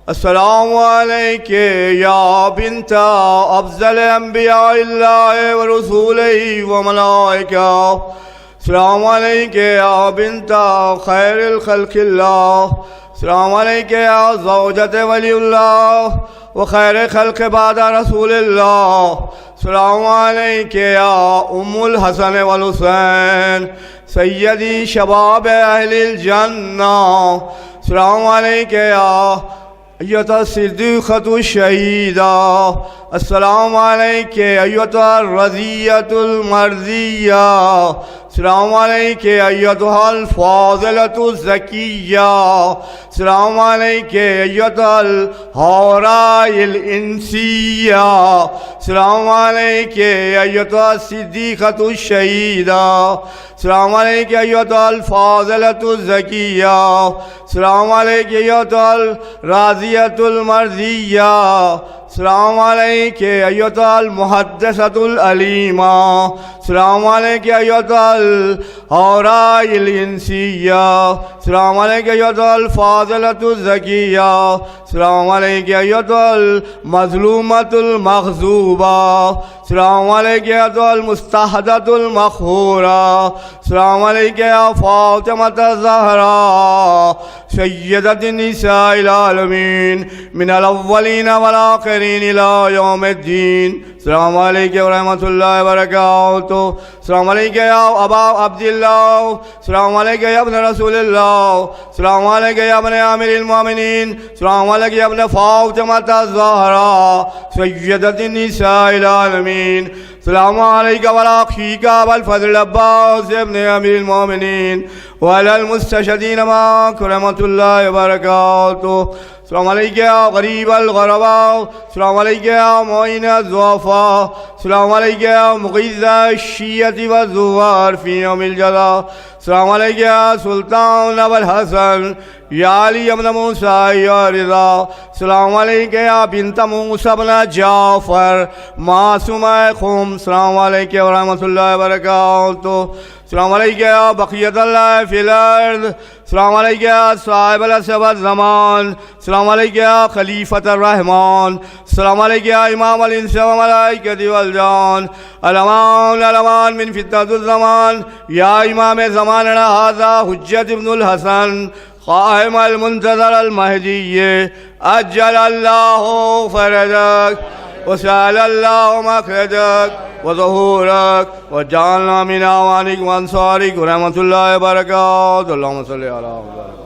السلام علیکم یا بنت افضل انبیاء اللہ ورسولہ وملائکہ السلام علیکم یا بنت خیر الخلق اللہ السلام علیکم یا زوجت ولی اللہ وخیر خلق بعد رسول اللہ السلام علیکم یا ام الحسن والحسین سیدی شباب اہل الجنہ السلام علیکم یا ایتها الصدیقة الشہیدہ السلام علیکم ایتها الرضیۃ المرضیہ السلام علیکم ایتها الفاضلة الزکیہ السلام علیکم ایتها الحوراء الانسیہ السلام علیکم ایتها الصدیقة الشہیدہ السلام علیکم ایتها الفاضلة الزکیہ السلام علیکم ایتها الراضیۃ المرضیہ السلام علیکم ایتها المحدثة العلیمہ السلام علیکم ایتها الحوراء الانسیہ السلام علیکم ایتها الفاضلة الزکیہ السلام علیکم ایتها المظلومة المغضوبہ السلام علیکم ایتها المستحدثة المقہورہ السلام علیکم یا فاطمة الزہراء سیدۃ النساء العالمین من الاولین والآخرین الى یوم الدین السلام علیکم ورحمۃ اللہ وبرکاتہ السلام علیکم یا ابا عبد اللہ السلام علیکم یا ابن رسول اللہ السلام علیکم یا ابن امیر المومنین السلام علیکم یا ابن فاطمة الزہراء سیدۃ النساء العالمین السلام علیکم وعلی اخیک ابا الفضل عباس ابن امیر المومنین وعلی المستشہدین معک رحمۃ اللہ وبرکاتہ السلام علیکم یا غریب الغرباء السلام علیکم یا معین الضعفاء السلام علیکم یا مغیث الشیعۃ والزوار فی یوم الجزا السلام علیکم یا سلطان ابو الحسن یا علی ابن موسیٰ یا رضا السلام علیکم یا بنت موسیٰ ابن جعفر معصومہ قوم السلام علیکم ورحمۃ اللہ وبرکاتہ السلام علیکم یا بقیت اللہ فی الارض السلام علیکم یا صاحب العصر والزمان السلام علیکم یا خلیفۃ الرحمن السلام علیکم یا امام الانس والملائکۃ والجان الامان الامان من فتنۃ الزمان یا امام زماننا ھذا حجت ابن الحسن قائم المنتظر المہدی اجل اللہ فرجک وسأل اللہ مخرجک وظہورک وجعلنا من اعوانک وانصارک ورحمۃ اللہ وبرکاتہ اللہم صلی علی محمد